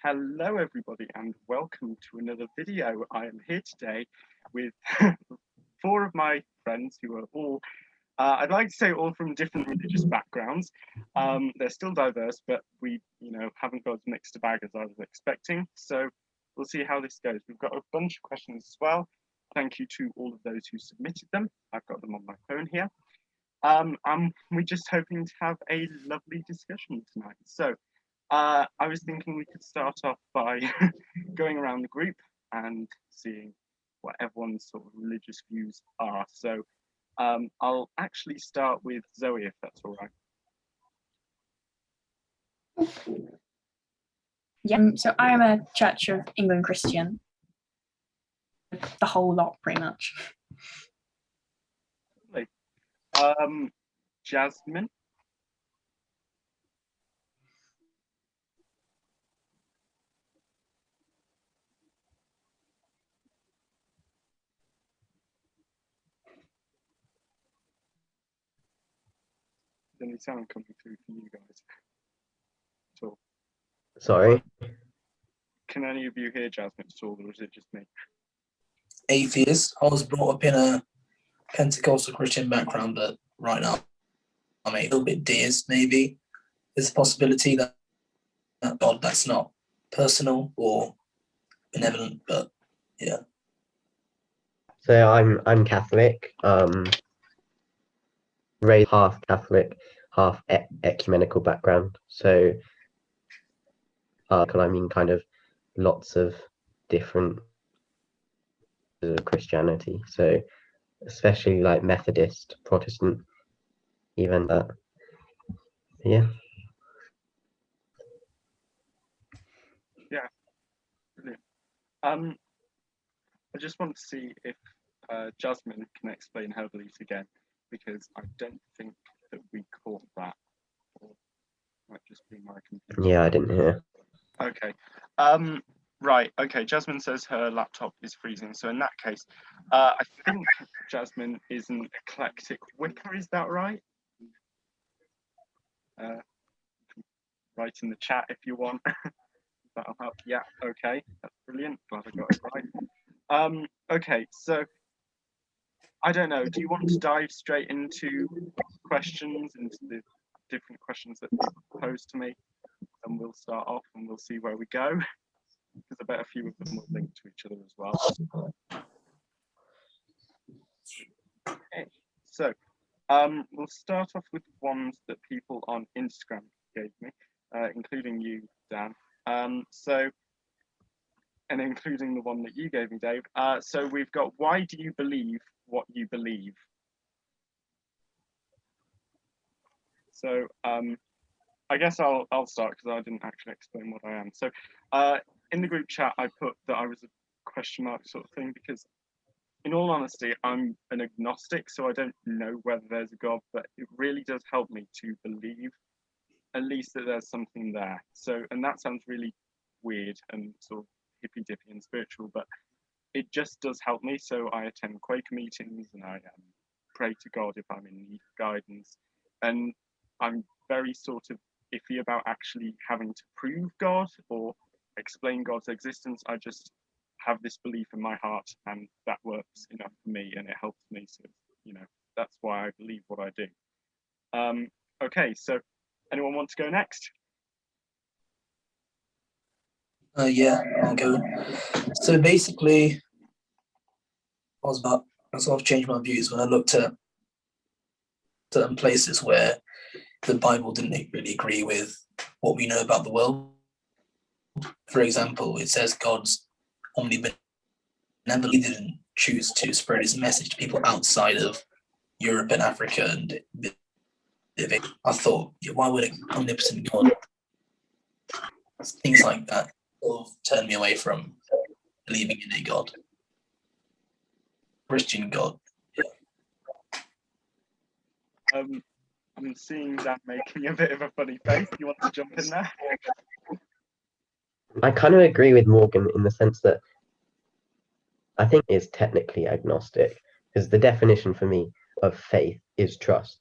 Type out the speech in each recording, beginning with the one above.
Hello everybody and welcome to another video. I am here today with four of my friends who are all, I'd like to say all from different religious backgrounds. They're still diverse, but we, haven't got as mixed a bag as I was expecting. So we'll see how this goes. We've got a bunch of questions as well. Thank you to all of those who submitted them. I've got them on my phone here. We're just hoping to have a lovely discussion tonight. So I was thinking we could start off by going around the group and seeing what everyone's sort of religious views are. So I'll actually start with Zoe, if that's all right. Yeah, so I am a Church of England Christian. The whole lot, pretty much. Jasmine? Any sound coming through for you guys at all? Sorry? Can any of you hear Jasmine at all, or is it just me? Atheist. I was brought up in a Pentecostal Christian background, but right now I'm a little bit deist, maybe. There's a possibility that God that's not personal or benevolent, but yeah. So I'm Catholic, raised half Catholic, half ecumenical background. So I mean kind of lots of different Christianity. So especially like Methodist, Protestant, even that. Yeah. Yeah. Brilliant. I just want to see if Jasmine can explain her beliefs again, because I don't think that we caught that. Or might just be my computer. Yeah, I didn't hear. Okay. Right. Okay. Jasmine says her laptop is freezing. So in that case, I think Jasmine is an eclectic Wicca. Is that right? Write in the chat if you want. That'll help. Yeah. Okay. That's brilliant. Glad I got it right. Okay. So I don't know. Do you want to dive straight into questions, into the different questions that people pose to me? And we'll start off and we'll see where we go, because I bet a few of them will link to each other as well. Okay. So we'll start off with ones that people on Instagram gave me, including you, Dan. And including the one that you gave me, Dave. So we've got, why do you believe what you believe? So I guess I'll start, because I didn't actually explain what I am. So in the group chat, I put that I was a question mark sort of thing, because in all honesty, I'm an agnostic, so I don't know whether there's a God, but it really does help me to believe at least that there's something there. So, and that sounds really weird and sort of hippy-dippy and spiritual, but it just does help me. So I attend Quaker meetings and I pray to God if I'm in need of guidance. And I'm very sort of iffy about actually having to prove God or explain God's existence. I just have this belief in my heart, and that works enough for me, and it helps me. So, that's why I believe what I do. Okay, so anyone want to go next? Yeah, I'll go. So basically, I sort of changed my views when I looked at certain places where the Bible didn't really agree with what we know about the world. For example, it says God's omnibenevolent. He didn't choose to spread his message to people outside of Europe and Africa. And I thought, why would an omnipotent God? Things like that sort of turned me away from believing in a God. Christian God. Yeah. I'm seeing Dan making a bit of a funny face. You want to jump in there? I kind of agree with Morgan in the sense that I think it's technically agnostic, because the definition for me of faith is trust.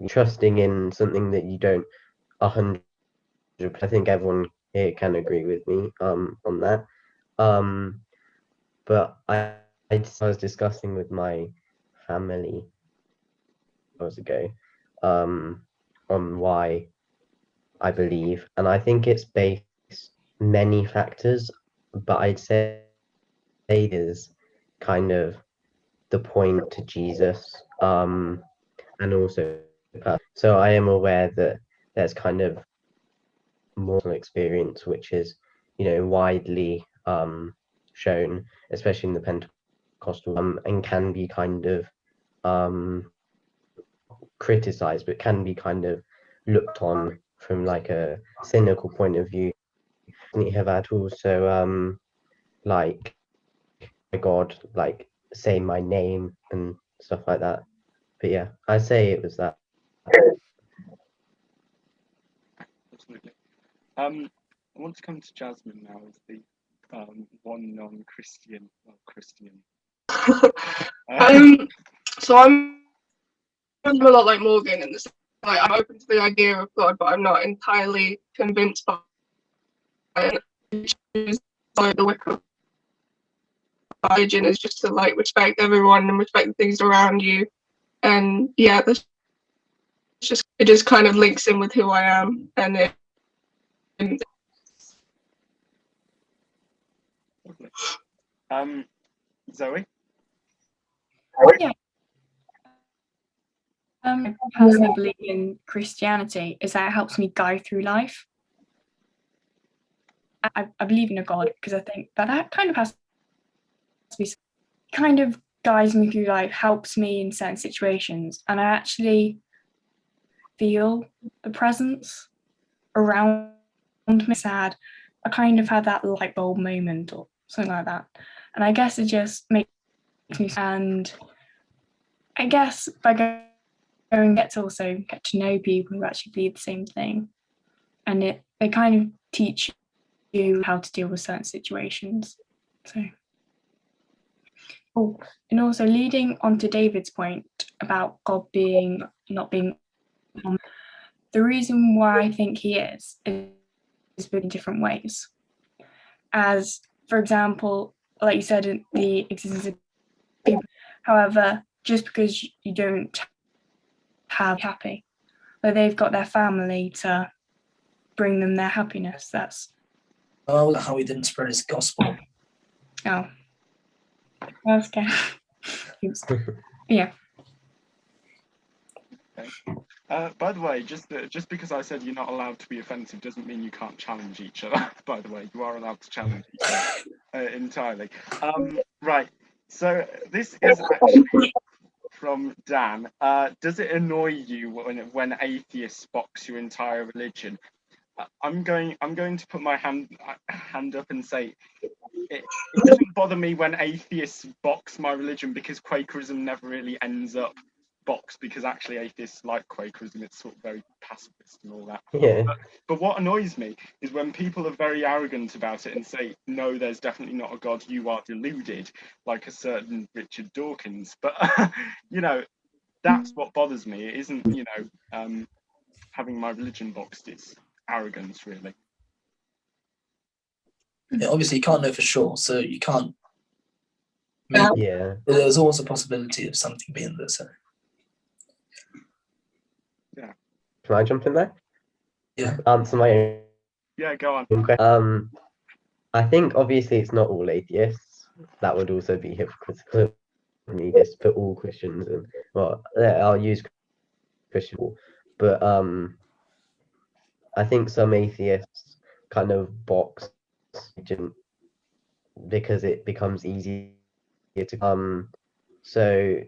Trusting in something that you don't 100%. I think everyone here can agree with me on that. But I was discussing with my family hours ago on why I believe, and I think it's based many factors, but I'd say is kind of the point to Jesus, and also so I am aware that there's kind of more experience which is, widely shown, especially in the Pentecostal, and can be kind of criticized, but can be kind of looked on from like a cynical point of view. We have had also like God, like say my name and stuff like that. But yeah, I say it was that. Absolutely. I want to come to Jasmine now as the one non-Christian, well, Christian. So I'm a lot like Morgan in this. Like, I'm open to the idea of God, but I'm not entirely convinced by it. Like the Wicca religion is just to like respect everyone and respect the things around you, and yeah, that's just it. Just kind of links in with who I am, and it. Zoe? Yeah. Personally believe in Christianity is that it helps me guide through life. I believe in a God because I think that kind of has to be kind of guides me through life, helps me in certain situations, and I actually feel the presence around me. Sad. I kind of had that light bulb moment or something like that, and I guess it just makes me. And I guess by going get to also get to know people who actually believe the same thing, and they kind of teach you how to deal with certain situations. So, and also leading on to David's point about God not being the reason why I think he is in different ways. As for example, like you said, in the existence of people. However, just because you don't have happy, but they've got their family to bring them their happiness. That's how he didn't spread his gospel. oh, okay. Yeah. Okay. By the way, just because I said you're not allowed to be offensive doesn't mean you can't challenge each other. By the way, you are allowed to challenge each other entirely. Right. So this is actually from Dan. Does it annoy you when atheists box your entire religion? I'm going to put my hand up and say it doesn't bother me when atheists box my religion, because Quakerism never really ends up boxed, because actually atheists like Quakerism. It's sort of very pacifist and all that. Yeah. But what annoys me is when people are very arrogant about it and say, no, there's definitely not a God, you are deluded, like a certain Richard Dawkins. But that's what bothers me. It isn't having my religion boxed. It's arrogance, really. Yeah, obviously you can't know for sure, so you can't. Yeah. There's always a possibility of something being there. So. Yeah. Can I jump in there? Yeah. Answer my own. Yeah, go on. Question. I think obviously it's not all atheists. That would also be hypocritical. Me just put all Christians in. Well, I'll use Christian, but I think some atheists kind of box because it becomes easier to so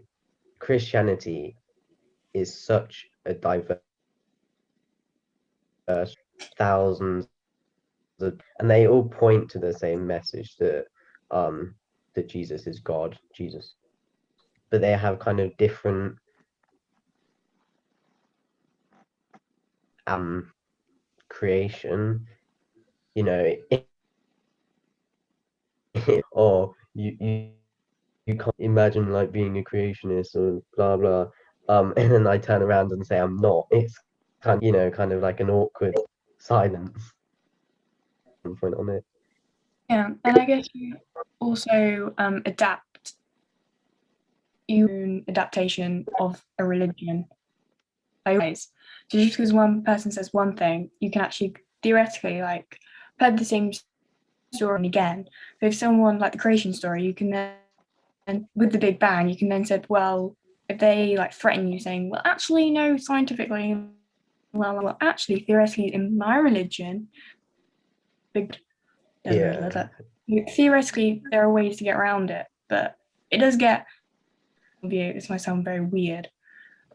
Christianity is such a diverse thousands and they all point to the same message that Jesus is God, Jesus, but they have kind of different creation, or you can't imagine like being a creationist or blah blah, and then I turn around and say I'm not. It's kind of like an awkward silence. point on it. Yeah, and I guess you also adapt your own adaptation of a religion. Always. So just because one person says one thing, you can actually theoretically like put the same story again. But if someone like the creation story, you can then with the Big Bang, you can then say, well, if they like threaten you saying, well, actually, no, scientifically, well, actually, theoretically, in my religion, big Yeah. theoretically, there are ways to get around it, but it does get view. This might sound very weird,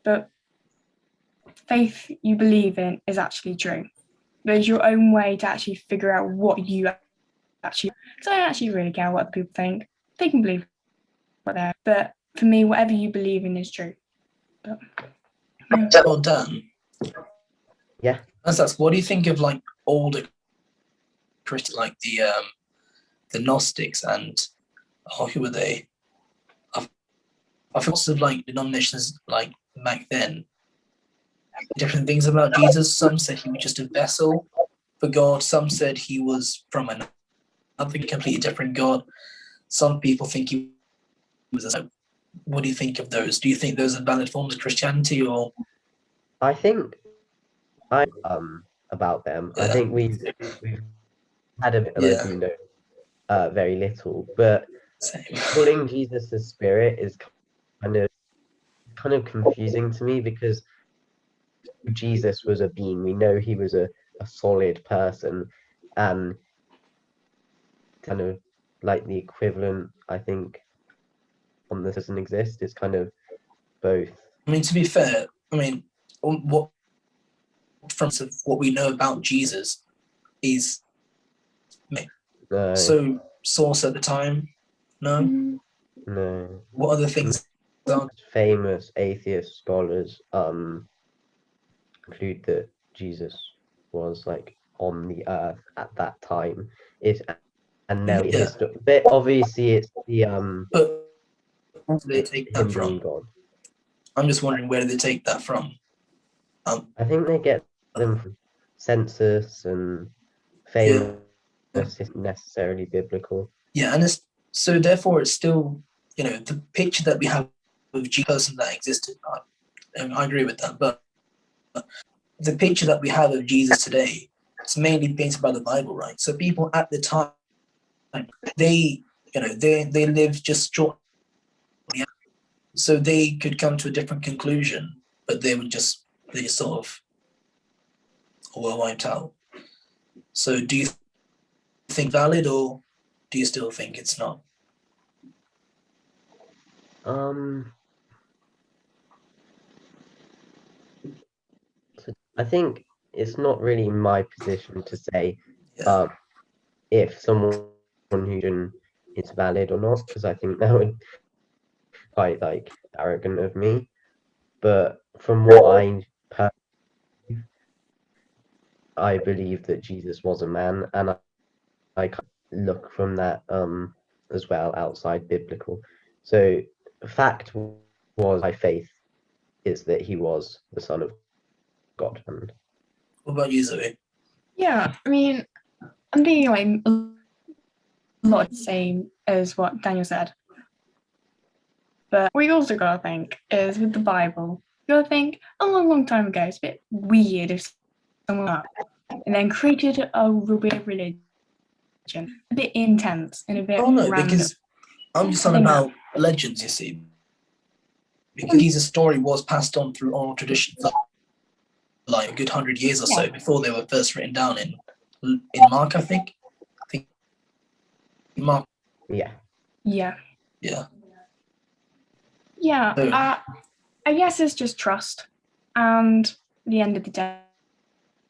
but faith you believe in is actually true. There's your own way to actually figure out what you actually. Because I don't actually really care what people think. They can believe what they're. But for me, whatever you believe in is true. But, yeah. Well done. Yeah. That's what do you think of like older Christians, like the Gnostics and who were they? I feel lots of like denominations like back then. Different things about Jesus. Some said he was just a vessel for God. Some said he was from another completely different God. Some people think he was a. What do you think of those? Do you think those are valid forms of Christianity, or? I think about them. I Yeah. think we've had a bit, and I Yeah. do know very little. But Same. calling Jesus a spirit is kind of confusing to me, because Jesus was a being. We know he was a solid person, and kind of like the equivalent, I think, on this doesn't exist. It's kind of both. I mean, to be fair, I mean, what from what we know about Jesus is so source at the time. No. No. What other things? Famous atheist scholars conclude that Jesus was like on the earth at that time. And now but obviously it's the But where do they take that him from? being God. I'm just wondering, where do they take that from? I think they get them from census and famous isn't necessarily biblical. Yeah, and so therefore it's still, the picture that we have of Jesus person that existed. I agree with that, but the picture that we have of Jesus today, it's mainly painted by the Bible, right? So people at the time, they lived just short, so they could come to a different conclusion, but they sort of were wiped out. So do you think valid, or do you still think it's not? I think it's not really my position to say Yeah. if someone who is valid or not, because I think that would quite like arrogant of me. But from what I believe that Jesus was a man, and I look from that as well outside biblical. So the fact was, my faith is that he was the Son of God. And what about you, Zoe? Yeah, I mean, I'm being like a lot the same as what Daniel said. But what you also gotta think is with the Bible, you gotta think a long, long time ago, it's a bit weird if someone up and then created a weird religion, a bit intense and a bit no, random. because I'm just talking about legends, you see. Because Jesus' story was passed on through oral tradition for like a good 100 years or so before they were first written down in Mark, I think. Mark. Yeah. I guess it's just trust, and at the end of the day,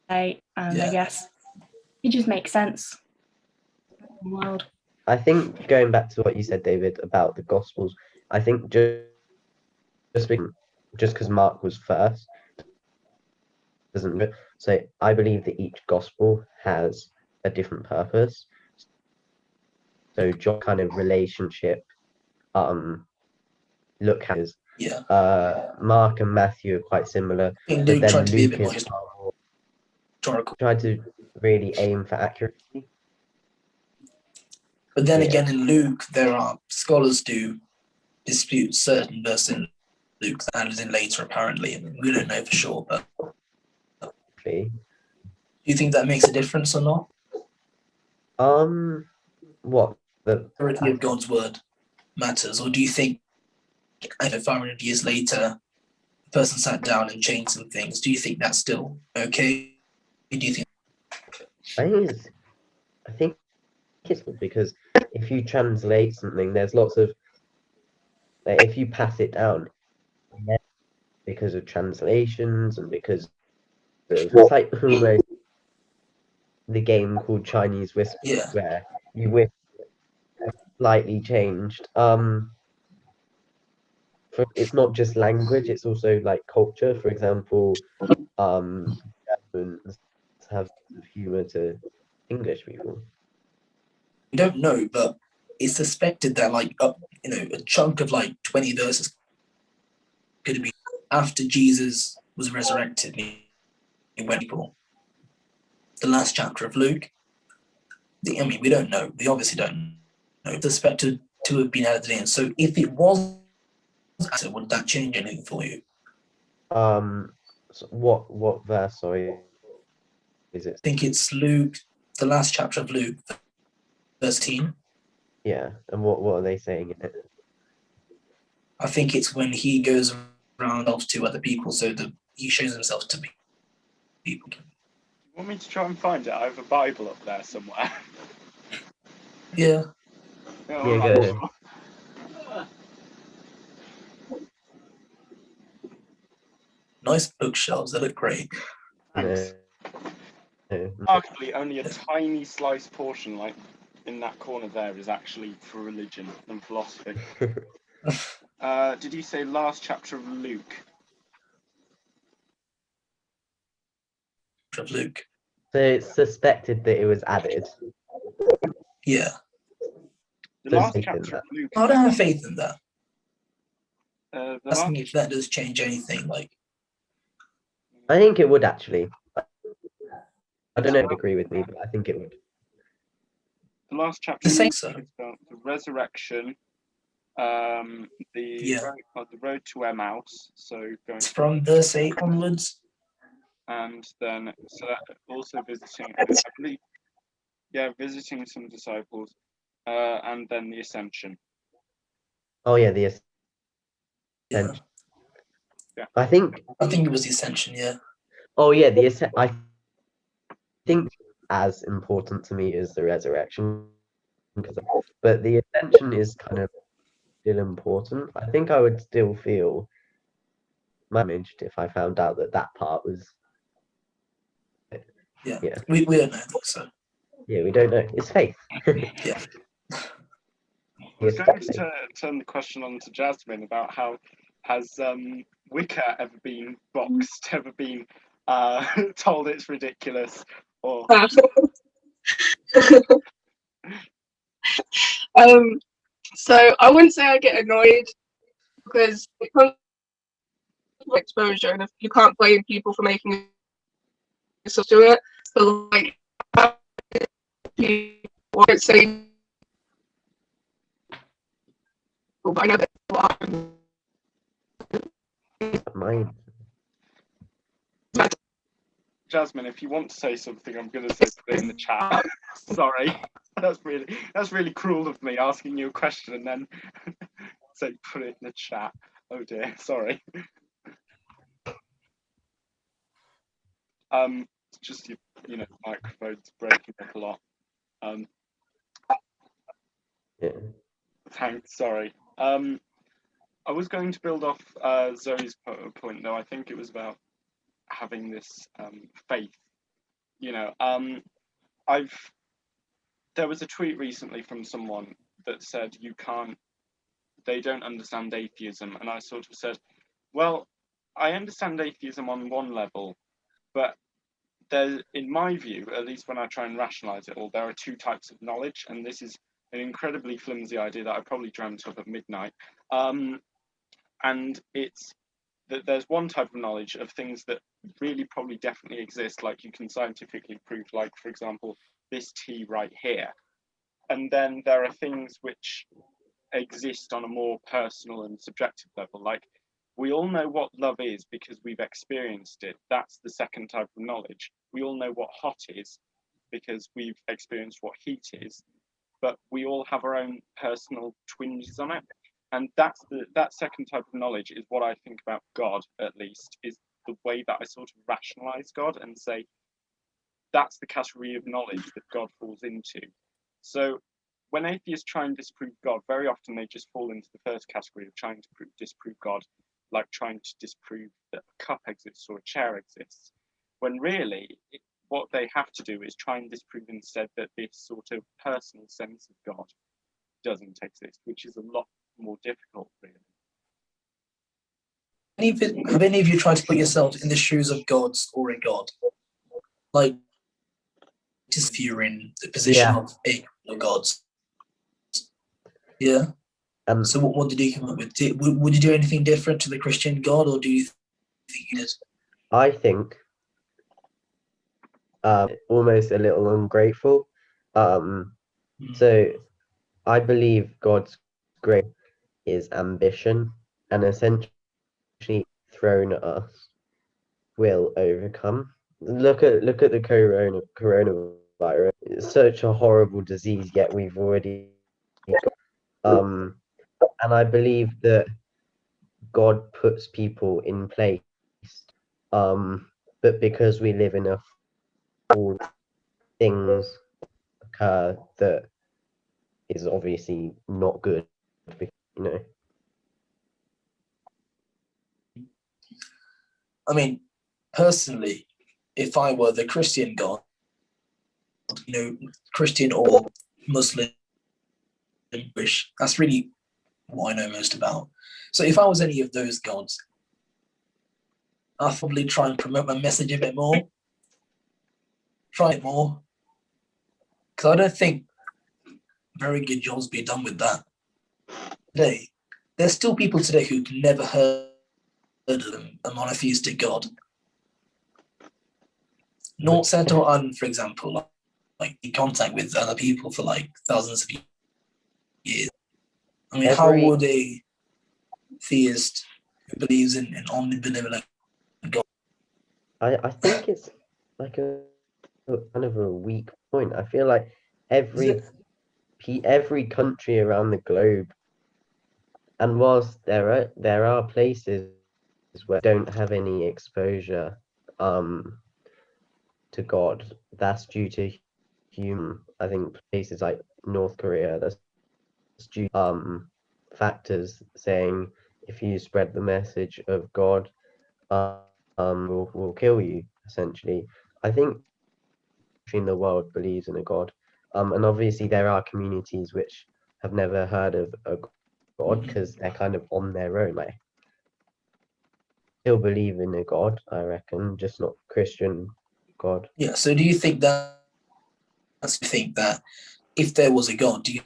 and I guess it just makes sense. World. I think going back to what you said, David, about the Gospels, I think just because Mark was first doesn't. So I believe that each Gospel has a different purpose. So John kind of relationship, look at is Mark and Matthew are quite similar, but then Luke is tried to really aim for accuracy. But then Yeah. again, in Luke, there are scholars do dispute certain verses in Luke that added in later, apparently. I mean, we don't know for sure, but Okay. do you think that makes a difference or not? What the Authority of God's word matters, or do you think, I don't know, 500 years later, the person sat down and changed some things? Do you think that's still okay? Do you think? I think it's because if you translate something, there's lots of like, if you pass it down because of translations and because of, it's like almost the game called Chinese Whisper, Yeah, where you whisper slightly changed. It's not just language; it's also like culture. For example, Germans have humor to English people. we don't know, but it's suspected that like a chunk of like 20 verses could be after Jesus was resurrected. When people, the last chapter of Luke. I mean, we don't know. We obviously don't know. It's suspected to have been added in. So if it was, would that change anything for you? So what verse? Sorry, is it? I think it's Luke, the last chapter of Luke, verse 10. Yeah, and what are they saying in it? I think it's when he goes around off to other people, so that he shows himself to people. You want me to try and find it? I have a Bible up there somewhere. Yeah. Yeah, Yeah, go ahead. Nice bookshelves. They look great. Thanks. No. Arguably, only a tiny slice portion, like in that corner there, is actually for religion and philosophy. Did you say last chapter of Luke? Of Luke. So it's suspected that it was added. Yeah. The There's last faith in chapter that. of Luke. I don't have faith in that. The Asking last, if that does change anything. Like, I think it would actually. I don't know if you agree with me, but I think it would. the last chapter the of same. Luke So is about the resurrection, yeah, the road to Emmaus. So going it's from verse 8 onwards. and then so that also visiting, I believe, visiting some disciples, and then the ascension. Oh yeah, the Yeah. ascension. Yeah. I think. I think it was the ascension. Yeah. Oh yeah, the ascension. I think as important to me as the resurrection, but the ascension is kind of still important. I think I would still feel damaged if I found out that part was. Yeah. Yeah. We don't know. So Yeah, we don't know. It's faith. yeah. I was going to turn the question on to Jasmine about how has Wicca ever been boxed, ever been told it's ridiculous, or So I wouldn't say I get annoyed because it comes with exposure, and if you can't blame people for making yourself do it, so like people won't say, but I know that a lot of Mine. Jasmine, if you want to say something, I'm going to say put it in the chat. Sorry, that's really cruel of me asking you a question and then say put it in the chat. Oh dear, sorry. It's just you know, microphone's breaking up a lot. Yeah. Thanks. Sorry. I was going to build off Zoe's point, though. I think it was about having this faith. You know, there was a tweet recently from someone that said they don't understand atheism, and I sort of said, well, I understand atheism on one level, but there, in my view, at least when I try and rationalize it all, there are two types of knowledge, and this is an incredibly flimsy idea that I probably dreamt of at midnight. And it's that there's one type of knowledge of things that really probably definitely exist, like you can scientifically prove, like, for example, this tea right here. And then there are things which exist on a more personal and subjective level. Like, we all know what love is because we've experienced it. That's the second type of knowledge. We all know what hot is because we've experienced what heat is, but we all have our own personal twinges on it. And that second type of knowledge is what I think about God, at least, is the way that I sort of rationalize God and say, that's the category of knowledge that God falls into. So when atheists try and disprove God, very often they just fall into the first category of trying to disprove God, like trying to disprove that a cup exists or a chair exists, when really what they have to do is try and disprove instead that this sort of personal sense of God doesn't exist, which is a lot more difficult, really. Have any of you tried to put yourselves in the shoes of gods or a god? Like, just if you're in the position of a gods. Yeah. So what did you come up with? Would you do anything different to the Christian God, or do you think you did? I think almost a little ungrateful. So I believe God's grace is ambition, and essentially thrown at us will overcome. Look at the coronavirus. It's such a horrible disease, yet we've already and I believe that God puts people in place, but because we live in a all things occur that is obviously not good, you know. I mean, personally, if I were the Christian God, Christian or Muslim, Jewish, that's really what I know most about. So if I was any of those gods, I'd probably try and promote my message a bit more. Try it more. Because I don't think very good jobs be done with that. Today, there's still people today who've never heard of a monotheistic God. North Central Island, for example, like in contact with other people for like thousands of years. I mean, how would a theist who believes in an omnibenevolent God? I think it's like a kind of a weak point. I feel like every country around the globe, and whilst there are places where don't have any exposure to God, that's due to human. I think places like North Korea, that's due factors saying if you spread the message of God, will kill you, essentially. I think in the world believes in a God, and obviously there are communities which have never heard of a God because they're kind of on their own. Like, still believe in a God, I reckon, just not Christian God. Yeah. So do you think that if there was a God, do you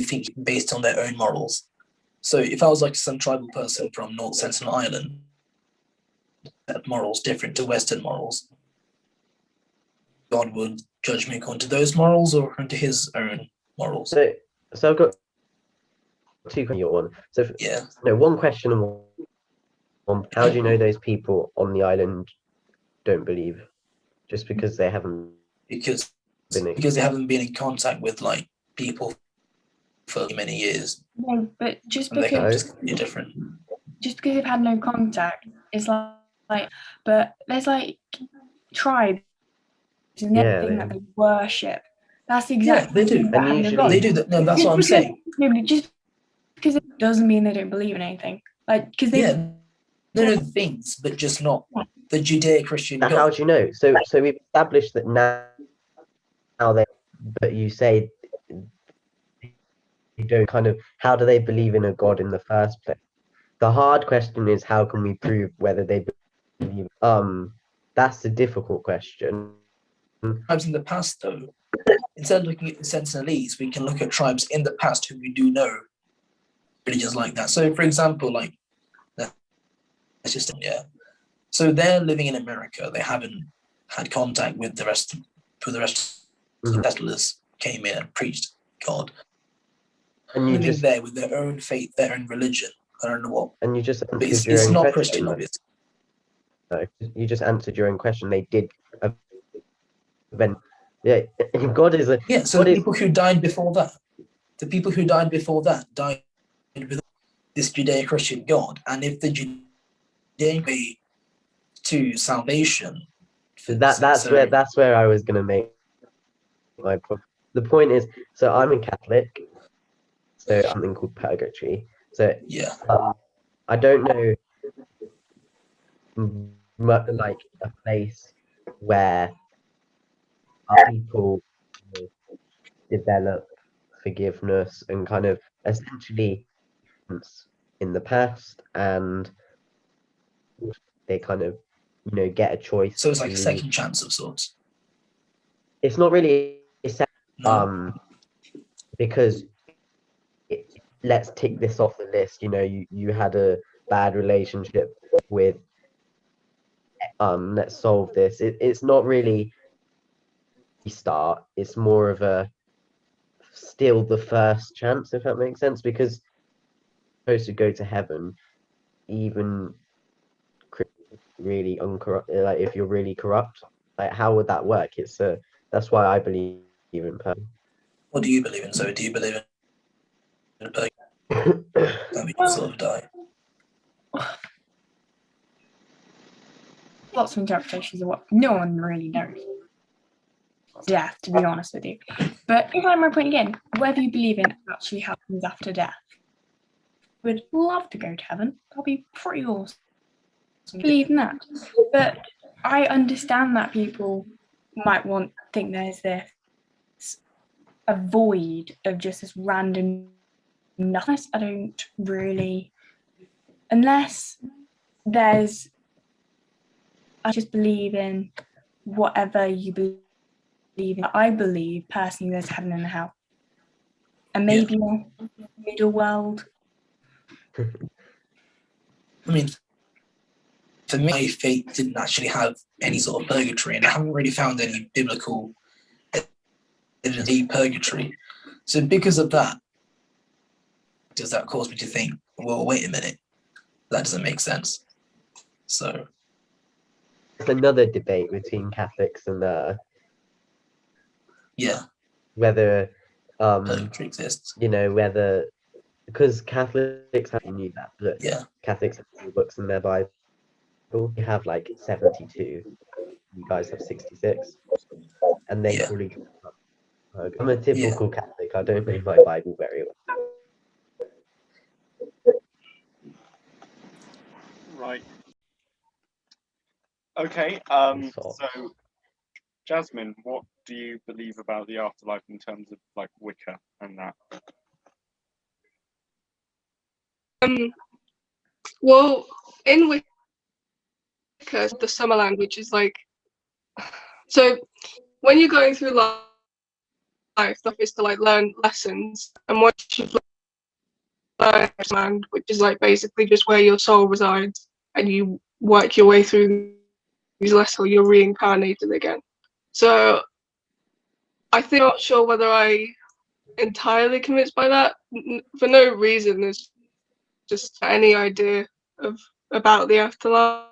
think based on their own morals? So if I was like some tribal person from North Sentinel Island, that morals different to Western morals, God would judge me according to those morals or according to his own morals? So I've got two questions. One. So Yeah. no, one question and one. How do you know those people on the island don't believe? Just because they haven't Because they haven't been in contact with like people for many years. No, but just And they can because just be different. they've had no contact, it's like but there's like tribes and everything that they worship. That's exactly they do. that And usually They do that. No, that's what I'm saying. No, but just because it doesn't mean they don't believe in anything. Like, because they there are things, but just not the Judeo-Christian God. how do you know? So we've established that now they, but you say you don't kind of, how do they believe in a God in the first place? The hard question is how can we prove whether they believe? That's the difficult question. Tribes in the past, though, instead of looking at the Sentinelese, we can look at tribes in the past who we do know religions like that. So, for example, like, let's just so they're living in America. They haven't had contact with the rest of the settlers. came in and preached God, And you living just there with their own faith, their own religion. I don't know what, and you just but answered your it's own not question. Christian, obviously. though. You just answered your own question. They did event. Yeah, God is a Yeah, so God the is people who died before that, died with this Judeo-Christian God, and if the Judeo way to salvation, that's where I was gonna make my point. The point is, so I'm a Catholic, so something called Purgatory. So yeah. I don't know like a place where people develop forgiveness and kind of essentially in the past, and they kind of get a choice So it's to like a leave. second chance of sorts. It's not really a No. because let's tick this off the list. You had a bad relationship with let's solve this. It's not really start. It's more of a still the first chance, if that makes sense, because you're supposed to go to heaven even really uncorrupt. Like if you're really corrupt, like how would that work? That's why I believe in What do you believe in? So do you believe in purgatory? That we Well, sort of die. lots of interpretations of what no one really knows. Death, to be honest with you. But if I'm my point again, whether you believe in actually happens after death, would love to go to heaven. That'll be pretty awesome. Believe in that. But I understand that people might think there's this a void of just this random nothingness. I don't really, unless there's, I just believe in whatever you believe in. I believe personally there's heaven and hell, and maybe a middle world. I mean, for me, my faith didn't actually have any sort of purgatory, and I haven't really found any biblical evidence of purgatory. So because of that, does that cause me to think, well, wait a minute, that doesn't make sense? So it's another debate between Catholics and yeah, whether purgatory exists. whether, because Catholics you knew that, but Yeah, Catholics have 2 books in their Bible. You have like 72. You guys have 66, and they yeah. probably. I'm a typical Catholic. I don't read my Bible very well. Right. Okay. So, Jasmine, what do you believe about the afterlife in terms of like Wicca and that? Well, in Wicca, the Summerland, which is like, so when you're going through life, stuff is to like learn lessons, and once you've learned Summerland, which is like basically just where your soul resides, and you work your way through these lessons, you're reincarnated again. So I think I'm not sure whether I entirely convinced by that for no reason. There's just any idea about the afterlife.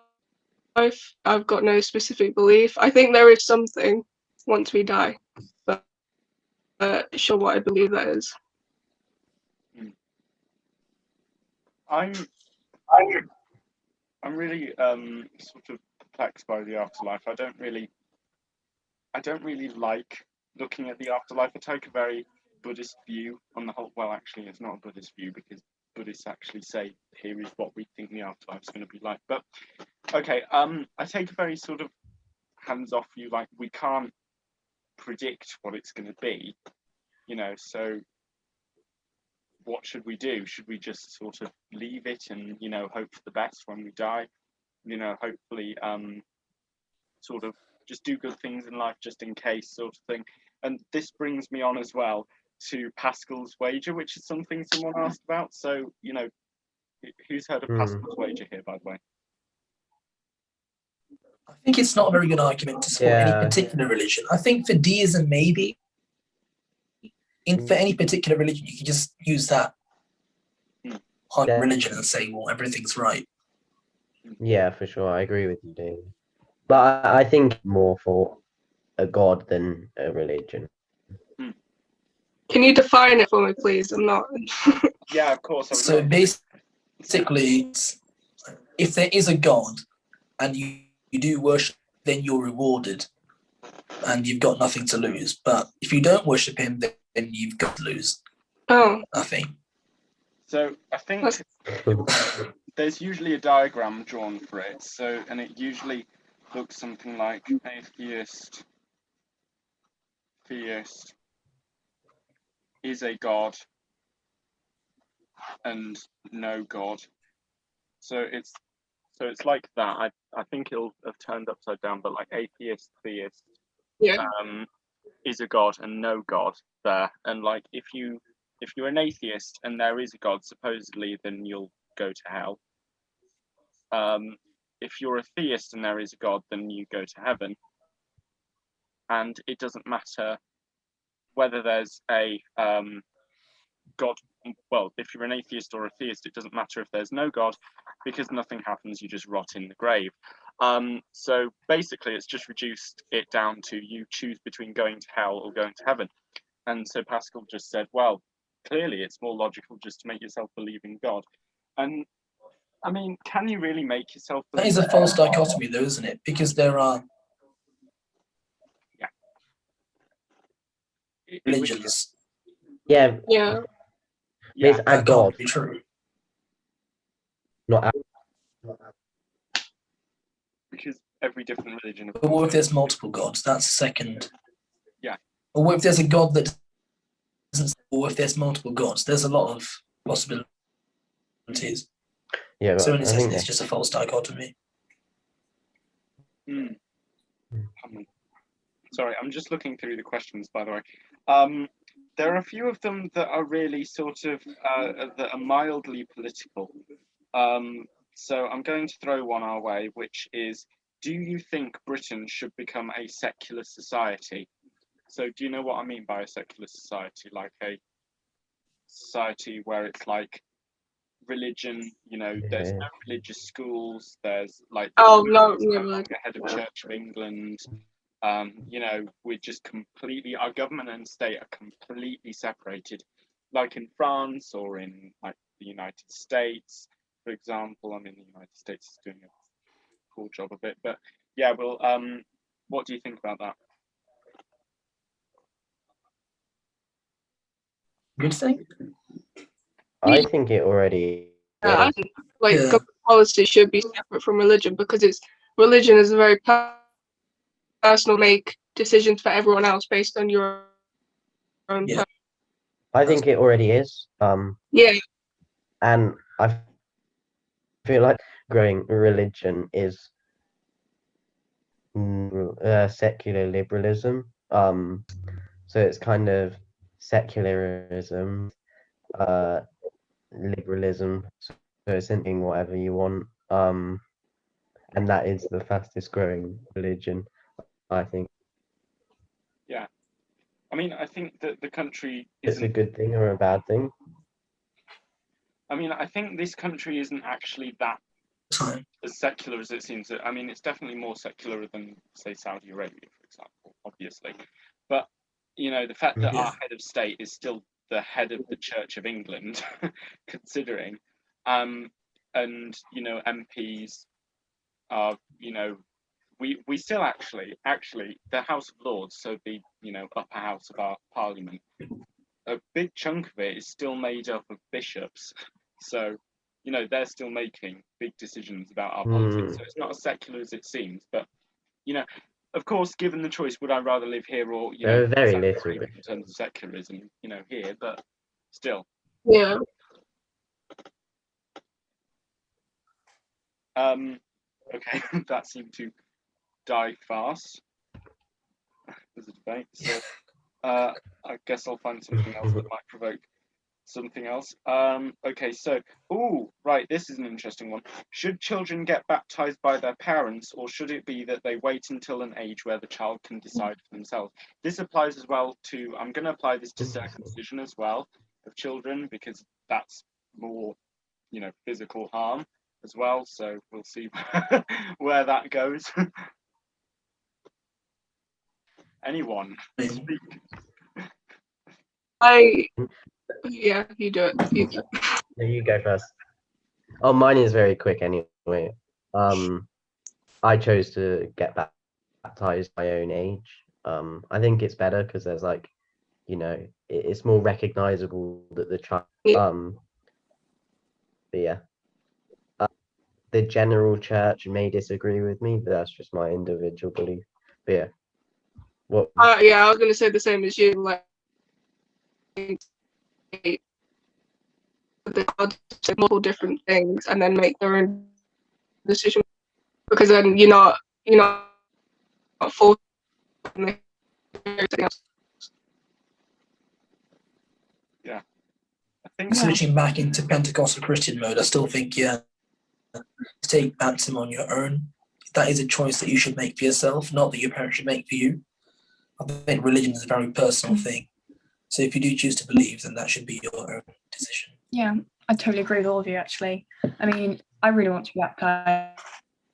I've got no specific belief. I think there is something once we die, but sure what I believe that is. I'm really sort of perplexed by the afterlife. I don't really like looking at the afterlife. I take a very Buddhist view on the whole. Well, actually, it's not a Buddhist view because Buddhists actually say here is what we think the afterlife is going to be like. But okay, I take a very sort of hands-off view. Like we can't predict what it's going to be, So what should we do? Should we just sort of leave it and hope for the best when we die? Hopefully, sort of just do good things in life just in case, sort of thing. And this brings me on as well to Pascal's wager, which is something someone asked about. So, who's heard of Pascal's wager here, by the way? I think it's not a very good argument to support any particular religion. I think for deism, maybe. for any particular religion, you can just use that on Yeah. religion and say, well, everything's right. Yeah, for sure. I agree with you, David. But I think more for a god than a religion. Can you define it for me, please? I'm not. Yeah, of course. So basically, if there is a god and you do worship, then you're rewarded and you've got nothing to lose. But if you don't worship him, then you've got to lose. Oh, I think. So I think there's usually a diagram drawn for it. So, and it usually looks something like atheist, theist is a god, and no god. So it's like that. I think it'll have turned upside down, but like atheist, theist, yeah. is a god and no god there. And like if you're an atheist and there is a god supposedly, then you'll go to hell. If you're a theist and there is a god, then you go to heaven. And it doesn't matter whether there's a god. Well, if you're an atheist or a theist, it doesn't matter if there's no god, because nothing happens. You just rot in the grave. So basically, it's just reduced it down to you choose between going to hell or going to heaven. And so Pascal just said, well, clearly it's more logical just to make yourself believe in God. And I mean, can you really make yourself believe? That is a false dichotomy, though, isn't it? Because there are religions. Yeah. Yeah. Yeah, It's a That god, can't be true. not a because every different religion. But what if there's multiple gods? That's a second. Yeah. Or what if there's a god that doesn't? Or if there's multiple gods? There's a lot of possibilities. Yeah, So in but a I sense, think it's just a false dichotomy. Sorry, I'm just looking through the questions, by the way. There are a few of them that are really sort of that are mildly political. So I'm going to throw one our way, which is, do you think Britain should become a secular society? So do you know what I mean by a secular society? Like a society where it's like religion, there's no religious schools, there's like Oh no, the head of Church of England. We're just completely, our government and state are completely separated, like in France or in like the United States, for example. I mean, the United States is doing a poor job of it, but yeah, well, what do you think about that? Good thing. I think it already I is. think like Yeah. government policy should be separate from religion, because religion is a very personal, make decisions for everyone else based on your own. Yeah. I think it already is. Yeah. And I feel like growing religion is secular liberalism. So it's kind of secularism, liberalism. So it's thinking whatever you want. And that is the fastest growing religion, I think. Yeah, I mean, I think that the country It's a isn't. good thing or a bad thing. I mean, I think this country isn't actually that Time. as secular as it seems. I mean, it's definitely more secular than, say, Saudi Arabia, for example, obviously. But, the fact that our head of state is still the head of the Church of England, considering, and, MPs are, we still actually, the House of Lords, so the, upper house of our parliament, a big chunk of it is still made up of bishops. So, they're still making big decisions about our politics. So it's not as secular as it seems. But, of course, given the choice, would I rather live here or, Very Saudi little Arabia bit. in terms of secularism, here, but still. Yeah. Okay, that seemed to die fast. There's a debate. So I guess I'll find something else that might provoke something else. Okay, so, right, this is an interesting one. Should children get baptized by their parents, or should it be that they wait until an age where the child can decide for themselves? This applies as well to, I'm going to apply this to circumcision as well of children, because that's more, physical harm as well. So we'll see where that goes. Anyone speak? Yeah, you do it. You do it. No, you go first. Oh, mine is very quick anyway. I chose to get baptized my own age. I think it's better because there's like, it's more recognizable that the child. But yeah, the general church may disagree with me, but that's just my individual belief. But yeah, what? Yeah, I was going to say the same as you. Like, the child say multiple different things and then make their own decision, because then you're not forced. Yeah, I think Switching back into Pentecostal Christian mode, I still think, to take baptism on your own. That is a choice that you should make for yourself, not that your parents should make for you. I think religion is a very personal thing. So if you do choose to believe, then that should be your own decision. Yeah, I totally agree with all of you, actually. I mean, I really want to be baptized.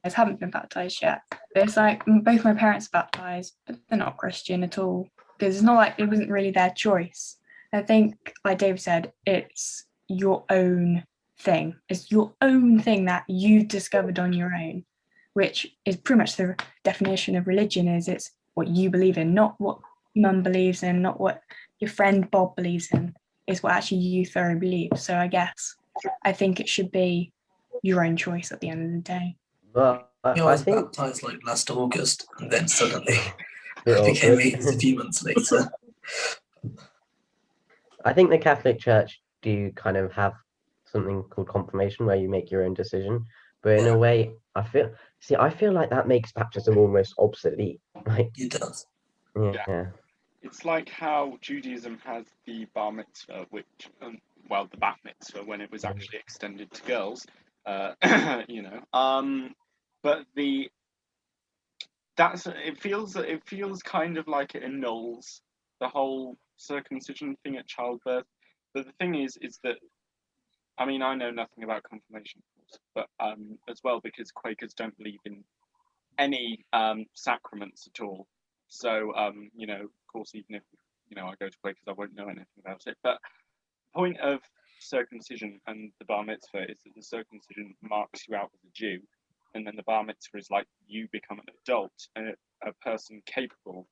I haven't been baptized yet. But it's like both my parents are baptized, but they're not Christian at all. Because it's not like it wasn't really their choice. I think, like Dave said, it's your own thing. It's your own thing that you've discovered on your own, which is pretty much the definition of religion. Is it's what you believe in, not what mum believes in, not what your friend Bob believes in. It's what actually you thoroughly believe. So I think it should be your own choice at the end of the day. Well, I I was think baptized like last August, and then suddenly bit I became awkward. atheist a few months later. I think the Catholic Church do kind of have something called confirmation where you make your own decision. But in a way, I feel like that makes baptism almost obsolete. Like, It does. yeah. it's like how Judaism has the bar mitzvah, which, the bat mitzvah when it was actually extended to girls, but it feels kind of like it annuls the whole circumcision thing at childbirth. But the thing is that, I mean, I know nothing about confirmation, of course, but as well, because Quakers don't believe in any sacraments at all. So, of course, even if, I go to Quakers, I won't know anything about it. But the point of circumcision and the bar mitzvah is that the circumcision marks you out as a Jew, and then the bar mitzvah is like you become an adult, a person capable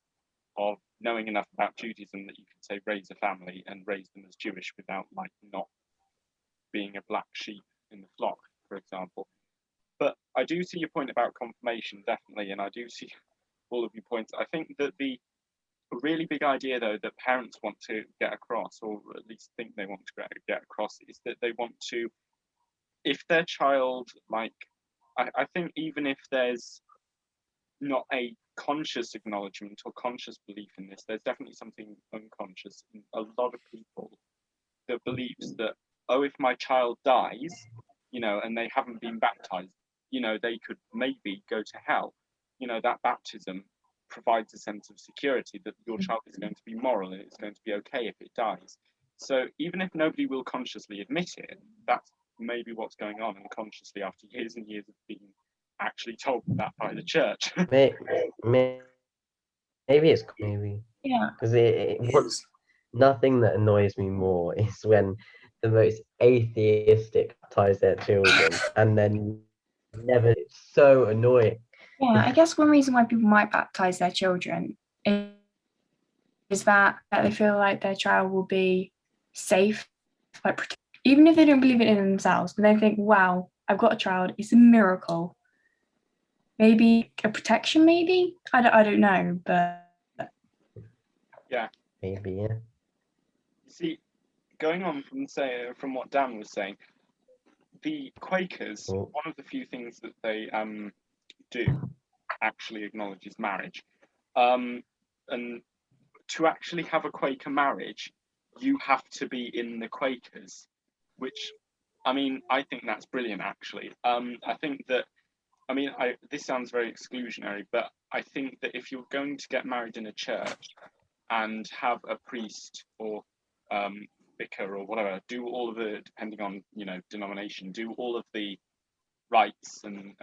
of knowing enough about Judaism that you can say raise a family and raise them as Jewish without like not being a black sheep in the flock, for example. But I do see your point about confirmation, definitely, and I do see all of your points. I think that the really big idea, though, that parents want to get across, or at least think they want to get across, is that they want to, if their child, I think even if there's not a conscious acknowledgement or conscious belief in this, there's definitely something unconscious in a lot of people that believes that, if my child dies, and they haven't been baptized, they could maybe go to hell. That baptism provides a sense of security that your child is going to be moral and it's going to be okay if it dies. So even if nobody will consciously admit it, that's maybe what's going on unconsciously after years and years of being actually told that by the church. Maybe it's because nothing that annoys me more is when the most atheistic baptize their children and then never. It's so annoying. Yeah, I guess one reason why people might baptize their children is that they feel like their child will be safe, even if they don't believe it in themselves, but they think, wow, I've got a child, it's a miracle. Maybe a protection, maybe? I don't know, but... Yeah. Maybe, yeah. See, going on from what Dan was saying, the Quakers, one of the few things that they do actually acknowledge is marriage. And to actually have a Quaker marriage, you have to be in the Quakers, which, I mean, I think that's brilliant, actually. I think that, I mean, this sounds very exclusionary, but I think that if you're going to get married in a church and have a priest or vicar or whatever do all of the, depending on, you know, denomination, do all of the rites and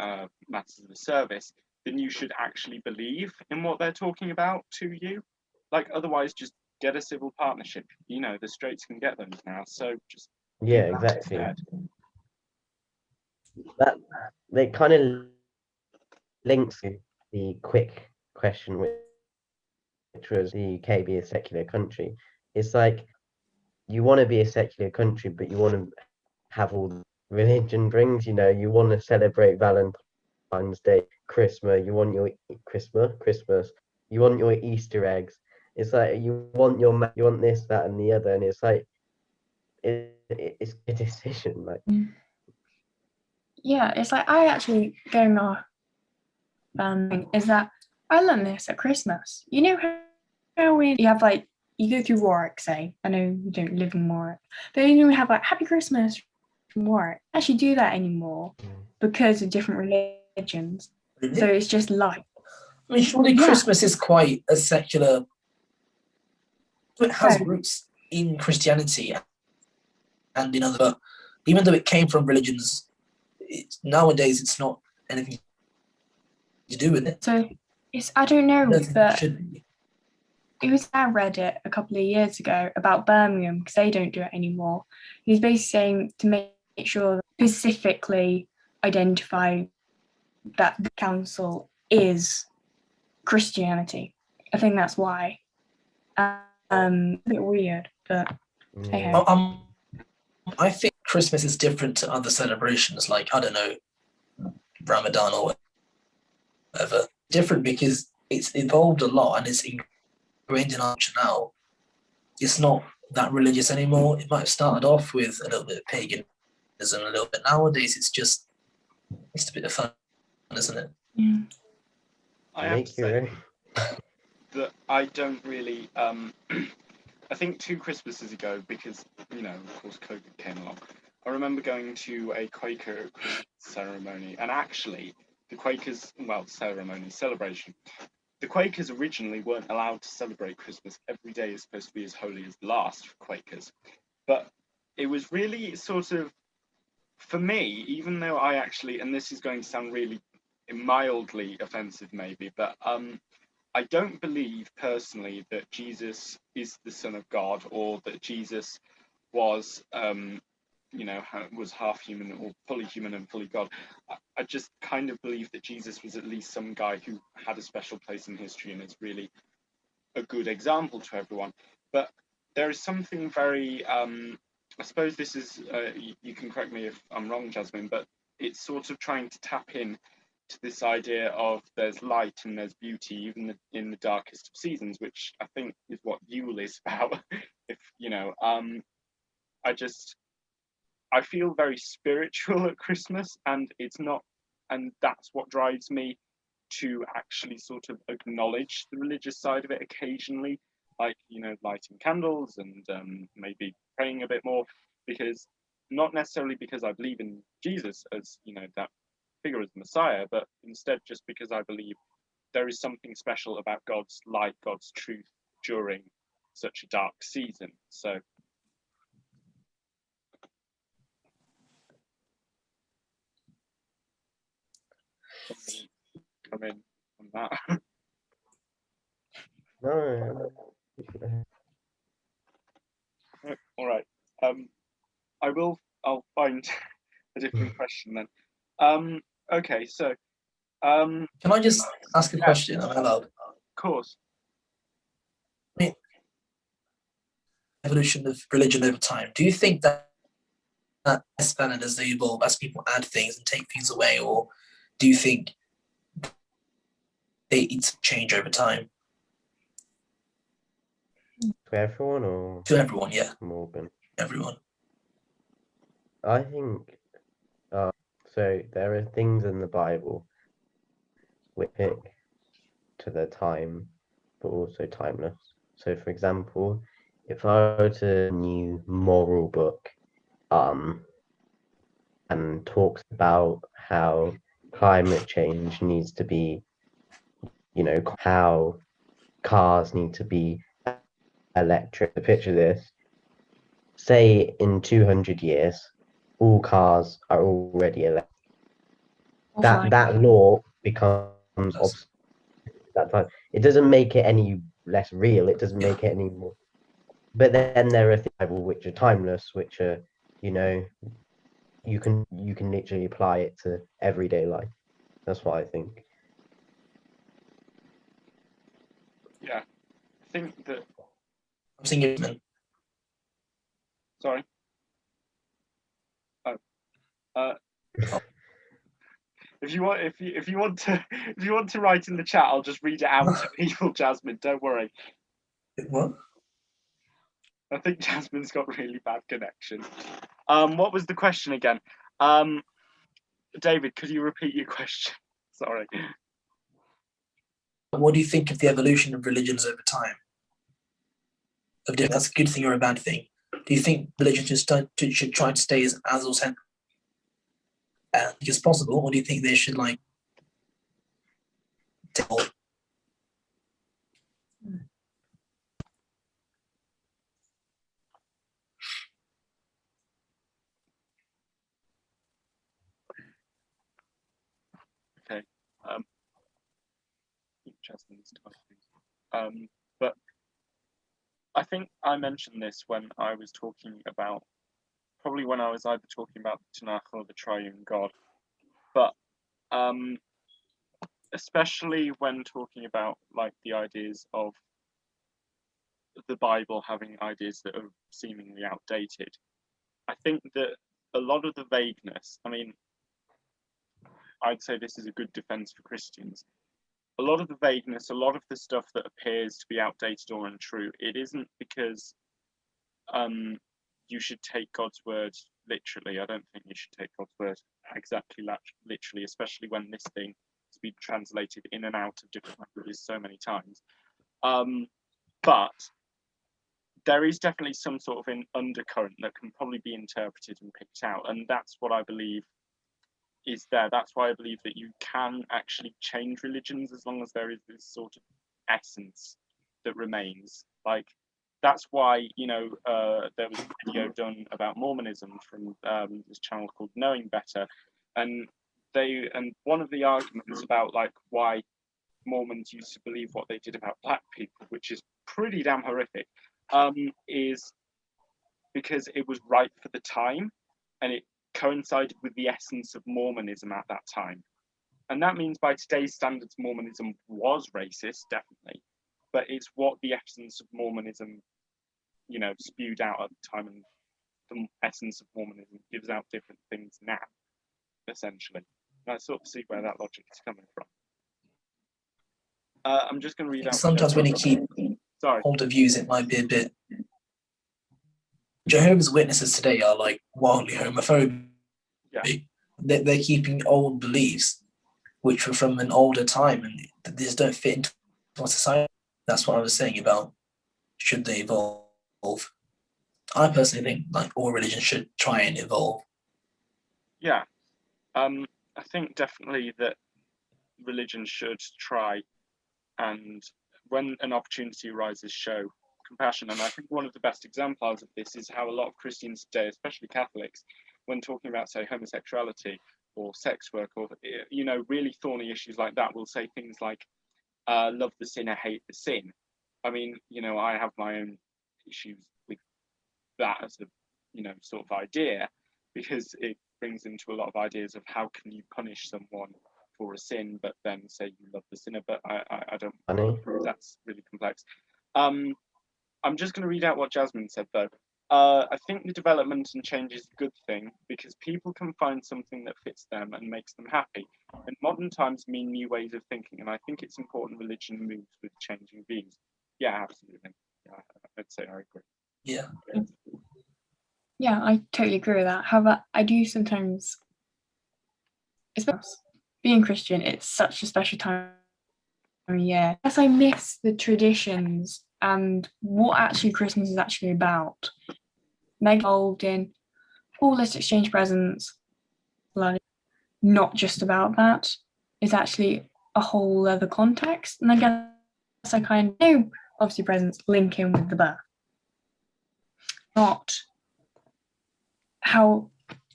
matters of the service, then you should actually believe in what they're talking about to you. Like, otherwise, just get a civil partnership. You know, the straights can get those now, so just Yeah, do that exactly. instead. That they kind of links to the quick question, which was the UK be a secular country. It's like you want to be a secular country, but you want to have all the religion brings. You know, you want to celebrate Valentine's Day, Christmas. You want your Christmas. You want your Easter eggs. It's like you want you want this, that, and the other, and it's like it's a decision. Like, Yeah, it's like I actually going off is that I learned this at Christmas. You know how when you have like you go through Warwick, say, I know you don't live in Warwick, but you know we have like Happy Christmas from Warwick. I actually do that anymore because of different religions. So it's just like, I mean, surely Christmas is quite a secular. It has roots in Christianity and in other, but even though it came from religions, nowadays it's not anything to do with it. So it's I don't know, but it was I read it a couple of years ago about Birmingham because they don't do it anymore. He was basically saying to make sure specifically identify that the council is Christianity. I think that's why. A bit weird, but hey. I think Christmas is different to other celebrations, like, I don't know, Ramadan or whatever. Different because it's evolved a lot and it's ingrained in our culture now. It's not that religious anymore. It might have started off with a little bit of paganism, a little bit. Nowadays, it's a bit of fun, isn't it? Yeah. I have to say that I don't really. I think 2 Christmases ago, because, you know, of course, COVID came along, I remember going to a Quaker Christmas ceremony, and actually, the Quakers, well, celebration, the Quakers originally weren't allowed to celebrate Christmas. Every day is supposed to be as holy as the last for Quakers. But it was really sort of, for me, even though I actually, and this is going to sound really mildly offensive maybe, but I don't believe personally that Jesus is the Son of God, or that Jesus was, you know, was half human or fully human and fully God. I just kind of believe that Jesus was at least some guy who had a special place in history and is really a good example to everyone. But there is something very, I suppose this is, you can correct me if I'm wrong, Jasmine, but it's sort of trying to tap in to this idea of there's light and there's beauty even in the darkest of seasons, which I think is what Yule is about. If you know, I feel very spiritual at Christmas, and it's not, and that's what drives me to actually sort of acknowledge the religious side of it occasionally, like, you know, lighting candles and maybe praying a bit more, because not necessarily because I believe in Jesus as, you know, that figure as the Messiah, but instead just because I believe there is something special about God's light, God's truth during such a dark season. So come in on that. no. All right. I'll find a different question then. Okay, so Can I just ask a question? Am I allowed? Of course. Evolution of religion over time. Do you think that as and as they evolve, as people add things and take things away, or do you think they change over time? To everyone or to everyone? Yeah, Morgan? Everyone. I think so. There are things in the Bible which to their time, but also timeless. So, for example, if I were to new moral book, and talks about how climate change needs to be, how cars need to be electric. Picture this: say in 200 years, all cars are already electric. That law becomes obsolete at that time. It doesn't make it any less real. It doesn't make it any more. But then there are things which are timeless, which are, you know, you can literally apply it to everyday life. That's what I think. Yeah, I think that. I'm thinking. Sorry. If you want to write in the chat, I'll just read it out to people. Jasmine, don't worry. What? I think Jasmine's got really bad connection. What was the question again? David, could you repeat your question? Sorry. What do you think of the evolution of religions over time? That's a good thing or a bad thing? Do you think religion should try to stay as authentic as possible, or do you think they should tell? Okay. Jasmine's typing. But I think I mentioned this when I was talking about, probably when I was either talking about the Tanakh or the Triune God, but especially when talking about like the ideas of the Bible having ideas that are seemingly outdated, I think that a lot of the vagueness, I mean, I'd say this is a good defense for Christians. A lot of the vagueness, a lot of the stuff that appears to be outdated or untrue, it isn't because you should take God's word literally. I don't think you should take God's word exactly literally, especially when this thing has been translated in and out of different languages so many times. But there is definitely some sort of an undercurrent that can probably be interpreted and picked out, and that's what I believe is there. That's why I believe that you can actually change religions as long as there is this sort of essence that remains. Like, that's why, there was a video done about Mormonism from this channel called Knowing Better, and one of the arguments about like why Mormons used to believe what they did about black people, which is pretty damn horrific, is because it was right for the time, and it coincided with the essence of Mormonism at that time. And that means by today's standards, Mormonism was racist, definitely, but it's what the essence of Mormonism, spewed out at the time, and the essence of Mormonism gives out different things now, essentially. And I sort of see where that logic is coming from. I'm just going to read out. Sometimes when you keep older views, it might be a bit. Jehovah's Witnesses today are like wildly homophobic. Yeah. They're keeping old beliefs, which were from an older time, and they just don't fit into our society. That's what I was saying about should they evolve. I personally think like all religions should try and evolve. Yeah, I think definitely that religion should try, and when an opportunity arises, show compassion. And I think one of the best examples of this is how a lot of Christians today, especially Catholics, when talking about, say, homosexuality or sex work or, really thorny issues like that, will say things like, love the sinner, hate the sin. I mean, I have my own issues with that as a, sort of idea, because it brings into a lot of ideas of how can you punish someone for a sin, but then say you love the sinner. But I don't prove that's really complex. I'm just going to read out what Jasmine said, though. I think the development and change is a good thing because people can find something that fits them and makes them happy. And modern times mean new ways of thinking, and I think it's important religion moves with changing views. Yeah, absolutely. Yeah, I'd say I agree. Yeah. Yeah, I totally agree with that. However, I do sometimes, being Christian, it's such a special time of year. Yes, I miss the traditions and what actually Christmas is actually about. They're involved in all this exchange presents, like not just about that. It's actually a whole other context. And I guess I kind of know, obviously, presents link in with the birth. Not how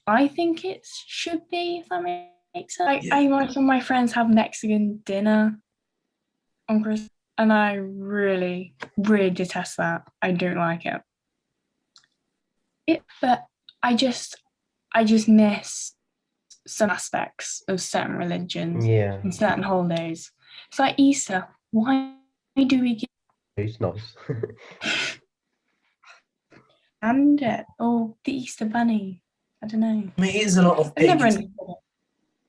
I think it should be, if that makes sense. Yeah. I watch some of my friends have Mexican dinner on Christmas, and I really, really detest that. I don't like it. But I just miss some aspects of certain religions Yeah, and certain holidays. It's like Easter. Why do we get it's nice. and it or the Easter Bunny? I don't know. I mean, it is a lot of I've never pagan understood it.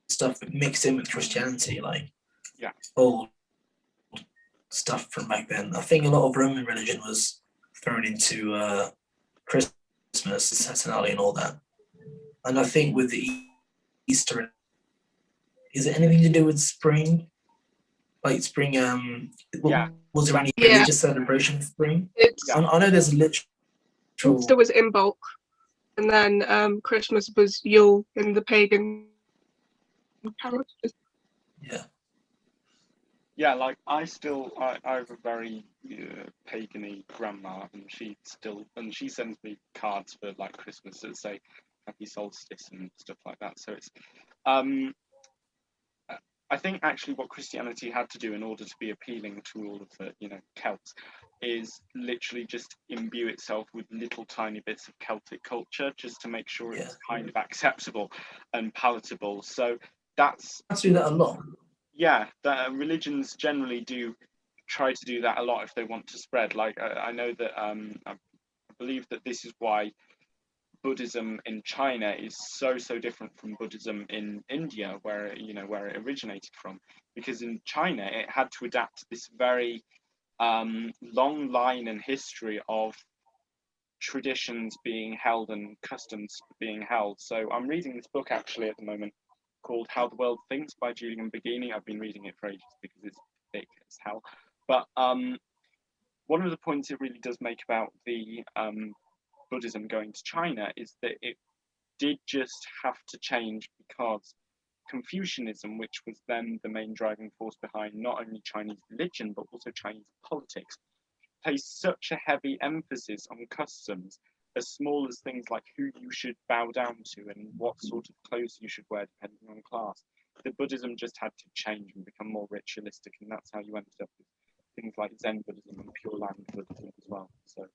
stuff mixed in with Christianity, like Yeah. old stuff from back then. I think a lot of Roman religion was thrown into Christmas, Saturnalia, and all that. And I think with the Easter, is it anything to do with spring? Like spring, Yeah. was there any Yeah. religious celebration of spring? It's I know there's a literal. Easter was in bulk, and then Christmas was Yule in the pagan calendar. Yeah. Yeah, like I have a very pagan-y grandma, and she sends me cards for like Christmas that say Happy Solstice and stuff like that. So it's I think actually what Christianity had to do in order to be appealing to all of the Celts is literally just imbue itself with little tiny bits of Celtic culture just to make sure it's kind of acceptable and palatable. So that's I do that a lot. yeah, that religions generally do try to do that a lot if they want to spread. Like I know that I believe that this is why Buddhism in China is so different from Buddhism in India, where it originated from, because in China it had to adapt to this very long line and history of traditions being held and customs being held. So I'm reading this book actually at the moment called How the World Thinks by Julian Baggini. I've been reading it for ages because it's thick as hell. But one of the points it really does make about the Buddhism going to China is that it did just have to change because Confucianism, which was then the main driving force behind not only Chinese religion but also Chinese politics, placed such a heavy emphasis on customs, as small as things like who you should bow down to and what sort of clothes you should wear depending on class. The Buddhism just had to change and become more ritualistic, and that's how you ended up with things like Zen Buddhism and Pure Land Buddhism as well. So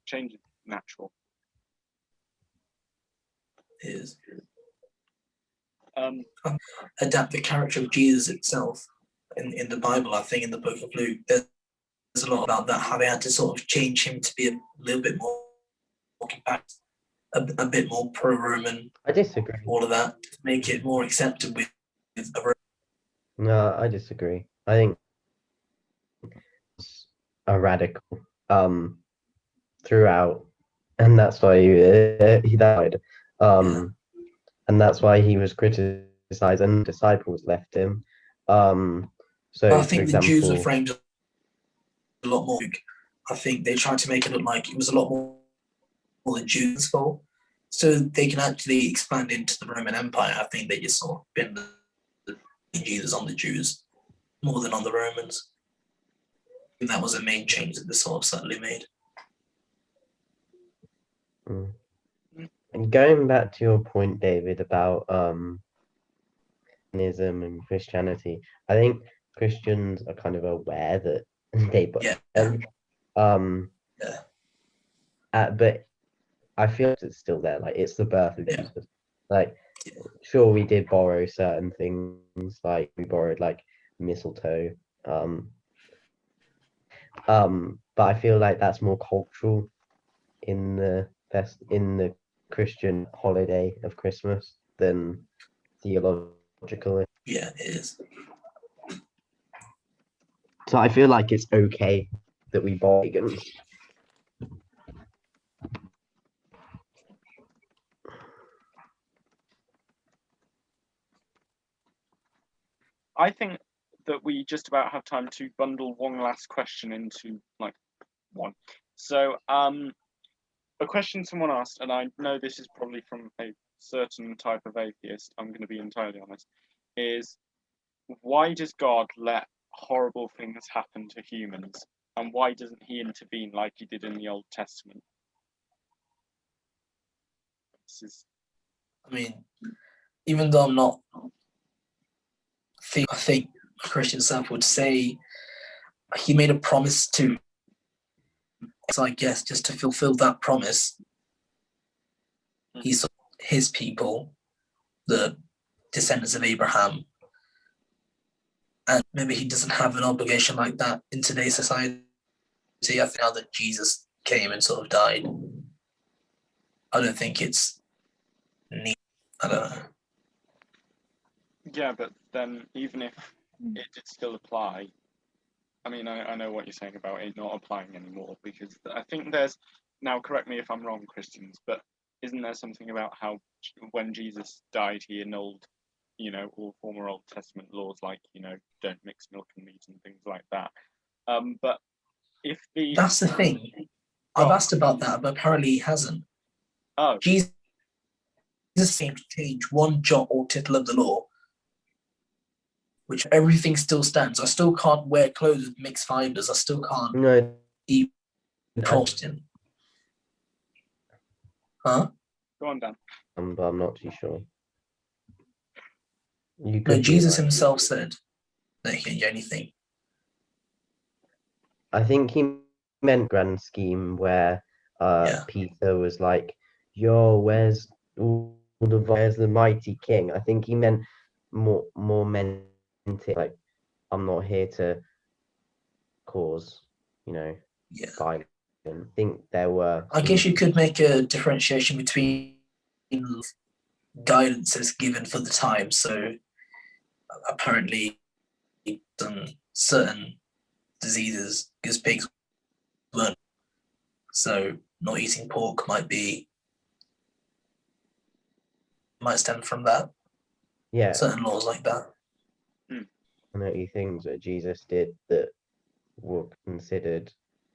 change is natural. It is. Adapt the character of Jesus itself in the Bible. I think in the book of Luke, there's a lot about that, how they had to sort of change him to be a little bit more compact, a bit more pro-Roman. I disagree. All of that to make it more accepted with No, I disagree. I think it's a radical throughout, and that's why he died. And that's why he was criticized, and disciples left him. So I think for the Jews were example, framed a lot more. I think they tried to make it look like it was a lot more the Jews' fault, so they can actually expand into the Roman Empire. I think they just sort of pinned the Jesus on the Jews more than on the Romans. And that was a main change that they sort of subtly made. And going back to your point, David, about Veganism and Christianity, I think Christians are kind of aware that they but I feel it's still there. Like it's the birth of Jesus. Like, sure, we did borrow certain things. Like we borrowed like mistletoe. But I feel like that's more cultural in the Christian holiday of Christmas than theological. Yeah, it is. So I feel like it's okay that we borrow pagans. I think that we just about have time to bundle one last question into like one. So a question someone asked, and I know this is probably from a certain type of atheist, I'm going to be entirely honest, is why does God let horrible things happen to humans, and why doesn't he intervene like he did in the Old Testament? I mean, even though I'm not, I think a Christian self would say he made a promise to, so I guess just to fulfill that promise, he saw his people, the descendants of Abraham, and maybe he doesn't have an obligation like that in today's society. I think now that Jesus came and sort of died, I don't think it's neat. I don't know. Yeah, but then even if it did still apply, I mean, I know what you're saying about it not applying anymore, because I think there's, now correct me if I'm wrong, Christians, but isn't there something about how when Jesus died, he annulled, all former Old Testament laws, like, don't mix milk and meat and things like that. But if the... That's the thing. I've asked about that, but apparently he hasn't. Oh. Jesus seemed to change one jot or tittle of the law, which everything still stands. I still can't wear clothes with mixed fibers. I still can't eat prostin. Huh? Go on, Dan. But I'm not too sure. No, Jesus himself said that he can do anything. I think he meant grand scheme where Peter was like, "Yo, where's the mighty king?" I think he meant more meant it like, I'm not here to cause, violence. I think there were. I guess you could make a differentiation between guidances given for the time. So apparently, certain diseases, because pigs weren't. So not eating pork might stem from that. Yeah. Certain laws like that. I know things that Jesus did that were considered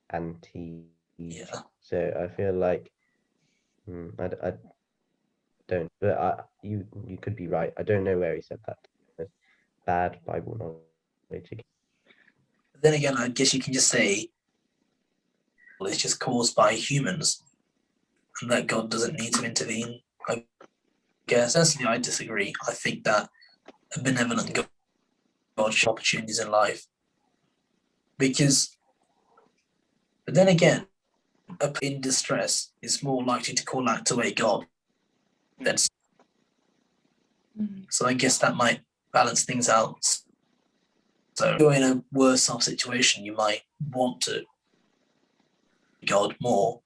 anti. Yeah. So I feel like I don't, but you could be right. I don't know where he said that. It's bad Bible knowledge. Then again, I guess you can just say, well, it's just caused by humans, and that God doesn't need to intervene. I guess personally, I disagree. I think that a benevolent God should opportunities in life, but then again, in distress is more likely to call out to a God than. So I guess that might balance things out. So if you're in a worse off situation, you might want to God more,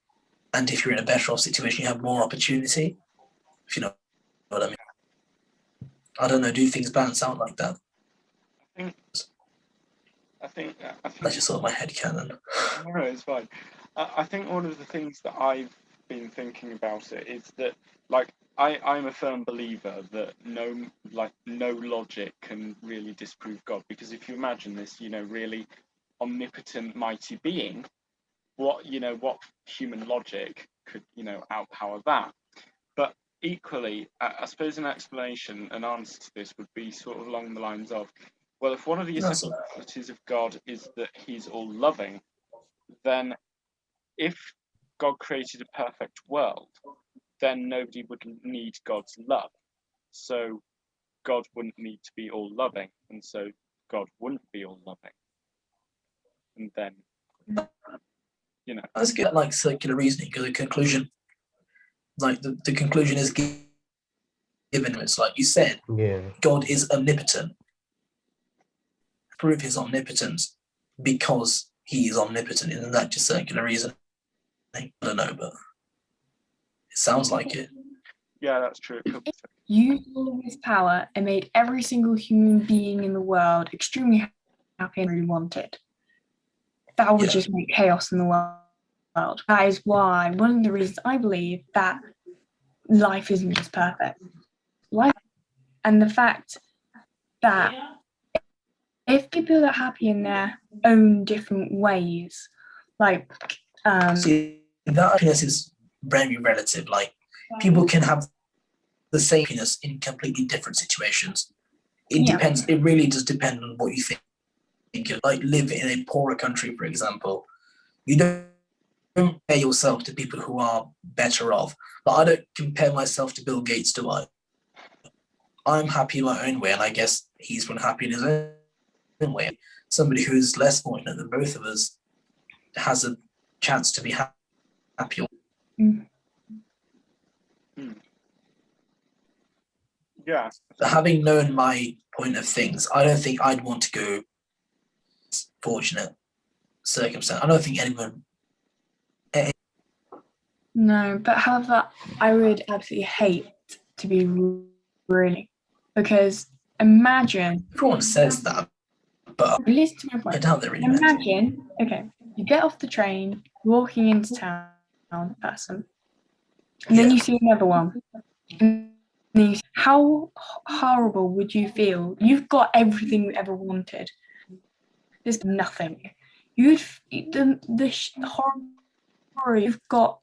and if you're in a better off situation, you have more opportunity. If you know what I mean. I don't know. Do things balance out like that? I think That's just sort of my headcanon. No, it's fine. I think one of the things that I've been thinking about it is that, like, I'm a firm believer that no logic can really disprove God, because if you imagine this, really omnipotent, mighty being, what human logic could, outpower that? But equally, I suppose an explanation, an answer to this would be sort of along the lines of, well, if one of the essential qualities of God is that he's all-loving, then if God created a perfect world, then nobody would need God's love. So God wouldn't need to be all-loving, and so God wouldn't be all-loving. And then, Let's get like circular reasoning, because the conclusion, like the conclusion is given. It's like you said, God is omnipotent. Prove his omnipotence because he is omnipotent. Isn't that just circular reasoning? I don't know, but it sounds like it. Yeah, that's true. Used all of his power and made every single human being in the world extremely happy and really wanted. That would just make chaos in the world. That is why, one of the reasons I believe that life isn't just perfect. And the fact that if people are happy in their own different ways, like See, that happiness is very relative. Like, people can have the same happiness in completely different situations. It Yeah. depends. It really does depend on what you think. Like, live in a poorer country, for example, you don't compare yourself to people who are better off. But I don't compare myself to Bill Gates, do I? I'm happy in my own way, and I guess he's been happy in his own way. Somebody who's less fortunate than both of us has a chance to be happy. Mm. Yeah. But having known my point of things, I don't think I'd want to go fortunate circumstance. I don't think anyone. No, but however, I would absolutely hate to be really, because imagine, Everyone says that, but listen to my I point. doubt they really meant it. Imagine, okay, you get off the train, walking into town, person, and then Yeah. you see another one. And then you see, how horrible would you feel? You've got everything you ever wanted. There's nothing. The horror, you've got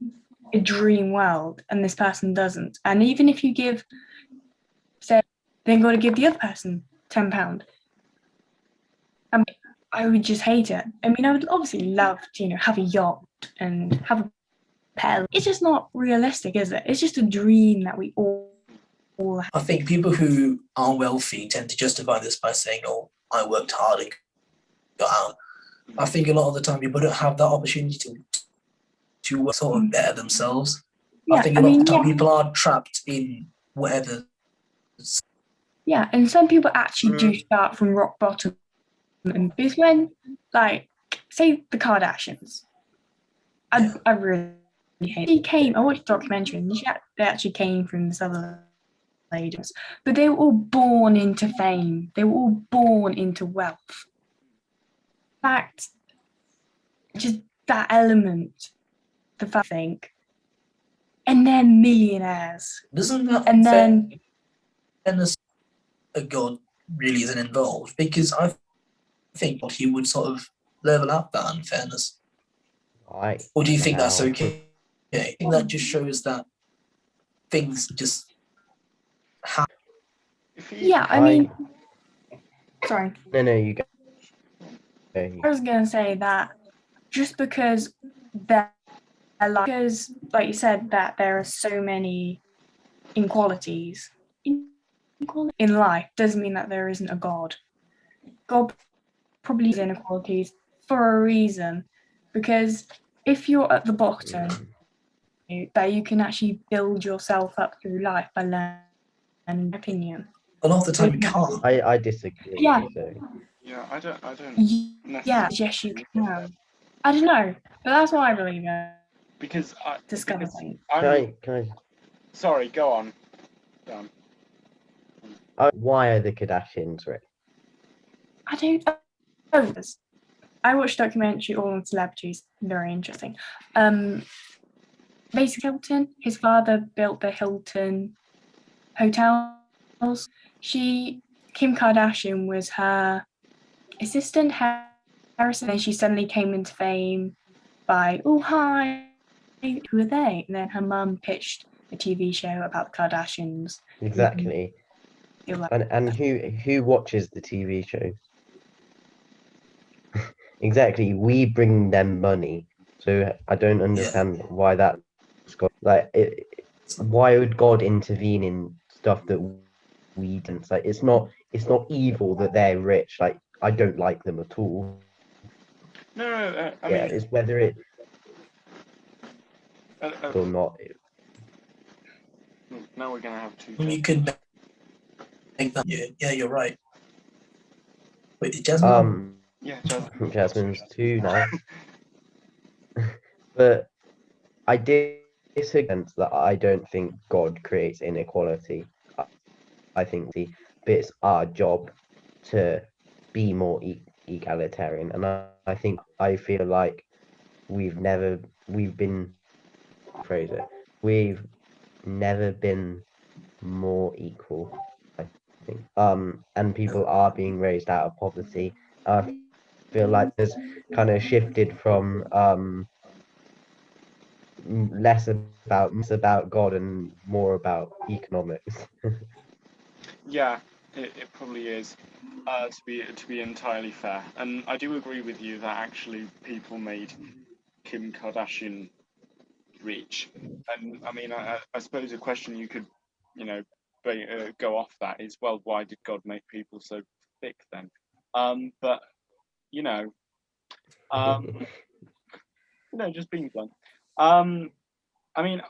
a dream world and this person doesn't. And even if you give, say, then got to give the other person £10. I would just hate it. I mean, I would obviously love to, have a yacht and have a pet. It's just not realistic, is it? It's just a dream that we all have. I think people who are wealthy tend to justify this by saying, "Oh, I worked hard and got out." I think a lot of the time people don't have that opportunity to sort of better themselves. I think a lot of the time people are trapped in whatever. Yeah, and some people actually do start from rock bottom. And because when, like, say the Kardashians, I really hate. I watched a documentary, and they actually came from this other ladies, but they were all born into fame. They were all born into wealth. In fact, just that element, the fact thing, and they're millionaires. Doesn't that And then fairness a God really isn't involved? Because I think he would sort of level out that unfairness. Right. Or do you think that's Now. okay? Yeah, I think that just shows that things just happen. yeah, I mean, sorry. No, you go. I was going to say that just because because, like you said, that there are so many inequalities in life doesn't mean that there isn't a God. God probably has inequalities for a reason, because if you're at the bottom, that you can actually build yourself up through life by learning opinion. A lot of the time you can't. I disagree. Yeah. So. Yeah, I don't Yeah, yes, you can. I don't know, but that's what I believe in. because Discovering. Can I? Sorry, go on. Why are the Kardashians rich? I don't know. I watched a documentary all on celebrities. Very interesting. Basically, Hilton, his father built the Hilton hotels. Kim Kardashian was her assistant, Harrison, and she suddenly came into fame by, oh, hi, who are they? And then her mum pitched a TV show about the Kardashians. Exactly. And who watches the TV shows? Exactly. We bring them money. So I don't understand why that's got why would God intervene in stuff that we don't? Like it's not evil that they're rich. Like I don't like them at all. No, I mean, mean, it's whether it or not. Now we're gonna have two. You could make that. Yeah, you're right. Wait, did Jasmine? Yeah, Jasmine. Jasmine's two now. But I disagree that I don't think God creates inequality. I think but it's our job to be more egalitarian, and I feel like we've never been more equal. I think, and people are being raised out of poverty. I feel like there's kind of shifted from less about God and more about economics. Yeah, it probably is. To be entirely fair, and I do agree with you that actually people made Kim Kardashian rich, and I mean, I suppose a question you could, you know, go off that is, well, why did God make people so thick then? But you know, um, just being blunt. I mean,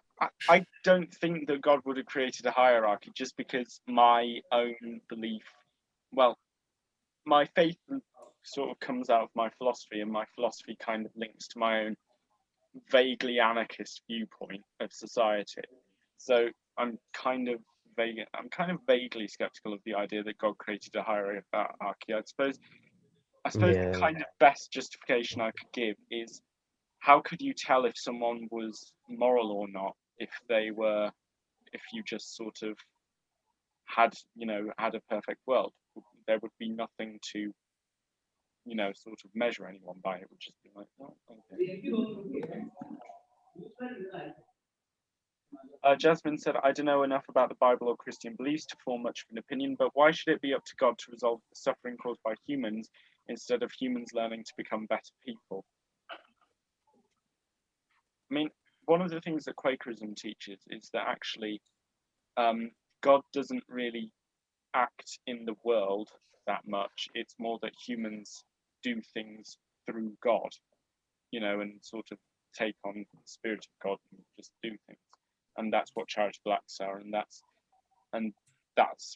I don't think that God would have created a hierarchy just because my own belief, well, my faith sort of comes out of my philosophy, and my philosophy kind of links to my own vaguely anarchist viewpoint of society. So I'm kind of vaguely skeptical of the idea that God created a hierarchy. I suppose the Yeah. kind of best justification I could give is, how could you tell if someone was moral or not if you just sort of had a perfect world? There would be nothing to sort of measure anyone by. It would just be like, oh, okay. Jasmine said, I don't know enough about the Bible or Christian beliefs to form much of an opinion, but why should it be up to God to resolve the suffering caused by humans instead of humans learning to become better people? I mean, one of the things that Quakerism teaches is that actually God doesn't really act in the world that much. It's more that humans do things through God, and sort of take on the spirit of God and just do things. And that's what charitable acts are, and that's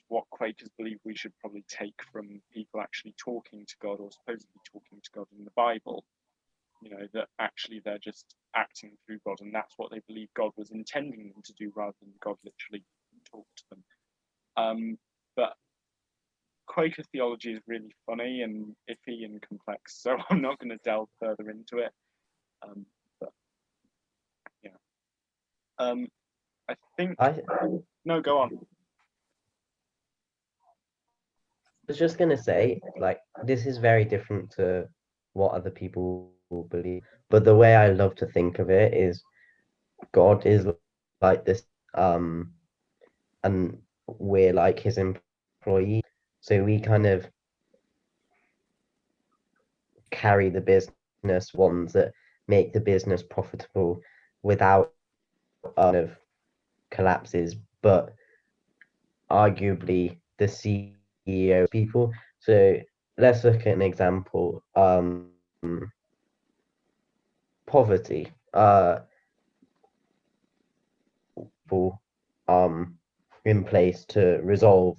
what Quakers believe we should probably take from people actually talking to God, or supposedly talking to God in the Bible. That actually they're just acting through God, and that's what they believe God was intending them to do, rather than God literally talk to them. But Quaker theology is really funny and iffy and complex, so I'm not going to delve further into it. But yeah, I think. No, go on. Was just gonna say, like, this is very different to what other people believe, but the way I love to think of it is God is like this, and we're like his employee, so we kind of carry the business, ones that make the business profitable without of collapses, but arguably the CEO people. So let's look at an example. Poverty. For in place to resolve,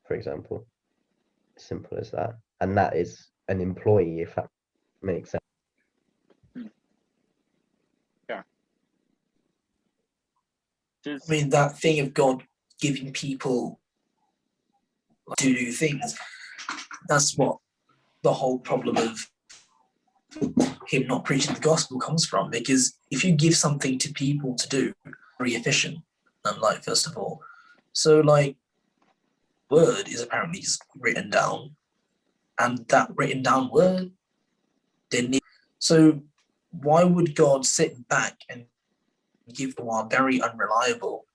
for example. Simple as that. And that is an employee, if that makes sense. Yeah. I mean, that thing of God giving people to do things, that's what the whole problem of him not preaching the gospel comes from. Because if you give something to people to do, very efficient, and like, first of all, so like, word is apparently just written down, and that written down word didn't. So why would God sit back and give the one very unreliable,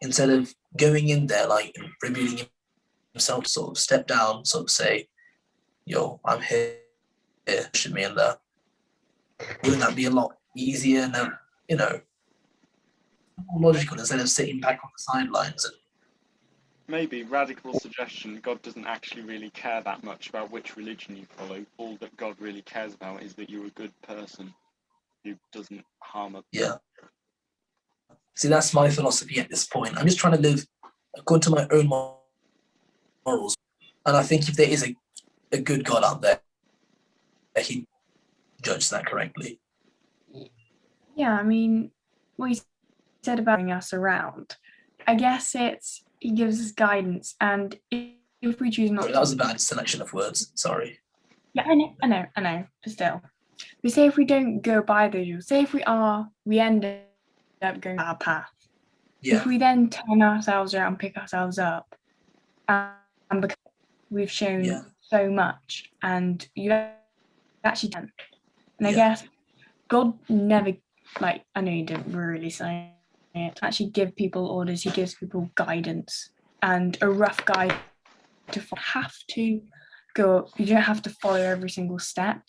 instead of going in there like revealing himself, sort of step down, sort of say, yo, I'm here, should me in there? Wouldn't that be a lot easier and more logical, instead of sitting back on the sidelines? And maybe radical suggestion: God doesn't actually really care that much about which religion you follow. All that God really cares about is that you're a good person who doesn't harm others. yeah. See, that's my philosophy at this point. I'm just trying to live according to my own morals. And I think if there is a good God out there, he judges that correctly. Yeah, I mean, what you said about bringing us around, I guess he gives us guidance, and if we choose not Sorry, to. that was a bad selection of words. Sorry. Yeah, I know, but still. We say if we don't go by those rules, say if we end up going our path. Yeah. If we then turn ourselves around, pick ourselves up, and because we've shown so much, and you actually can. And I guess God never like, I know you didn't really say it, actually give people orders. He gives people guidance and a rough guide to have to go. You don't have to follow every single step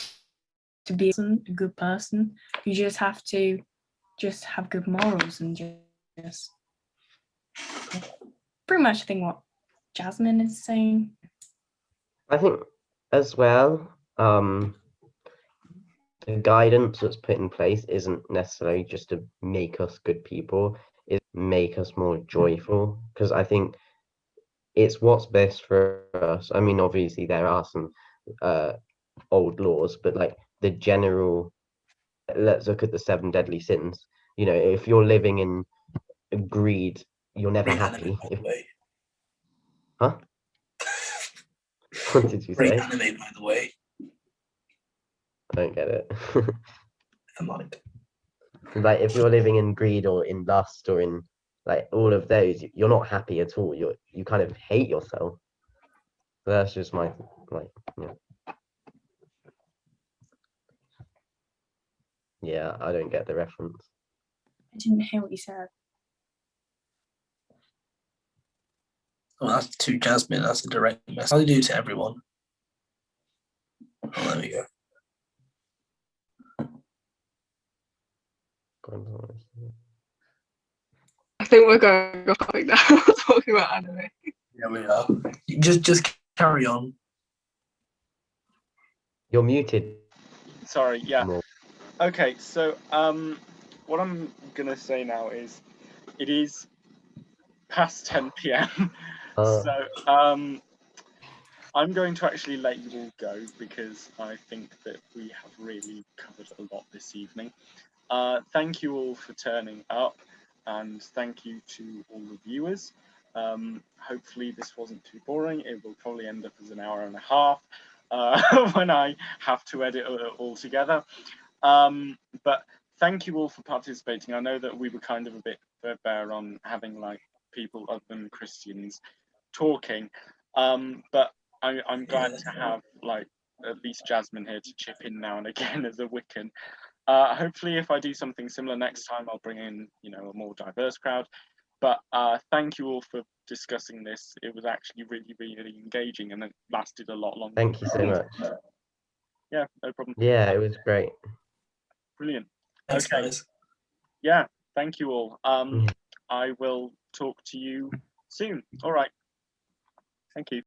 to be a good person. You just have to just have good morals and just pretty much think what Jasmine is saying. I think as well, the guidance that's put in place isn't necessarily just to make us good people, it make us more joyful, because I think it's what's best for us. I mean, obviously there are some old laws, but like the general, let's look at the 7 deadly sins. You know, if you're living in greed, you're never Great happy. anime, by the way. Huh? What did you Great say? anime, by the way. I don't get it. Never mind. Like if you're living in greed or in lust or in like all of those, you're not happy at all. You kind of hate yourself. So that's just my like, yeah. Yeah, I don't get the reference. I didn't hear what you said. Well, that's to Jasmine. That's a direct message. I do to everyone. Oh, there we go. I think we're going off topic now, talking about anime. Yeah, we are. Just carry on. You're muted. Sorry, yeah. More. Okay, so what I'm gonna say now is it is past 10 p.m. So I'm going to actually let you all go because I think that we have really covered a lot this evening. Thank you all for turning up, and thank you to all the viewers. Hopefully this wasn't too boring. It will probably end up as an hour and a half when I have to edit it all together. But thank you all for participating. I know that we were kind of a bit bare on having like people other than Christians talking, but I'm glad to have like at least Jasmine here to chip in now and again as a Wiccan. Hopefully, if I do something similar next time, I'll bring in, you know, a more diverse crowd. But thank you all for discussing this. It was actually really, really engaging, and it lasted a lot longer. Thank you so much. Yeah, no problem. Yeah, it was great. Brilliant. Thanks, Okay. guys. Yeah, thank you all. Yeah. I will talk to you soon. All right. Thank you.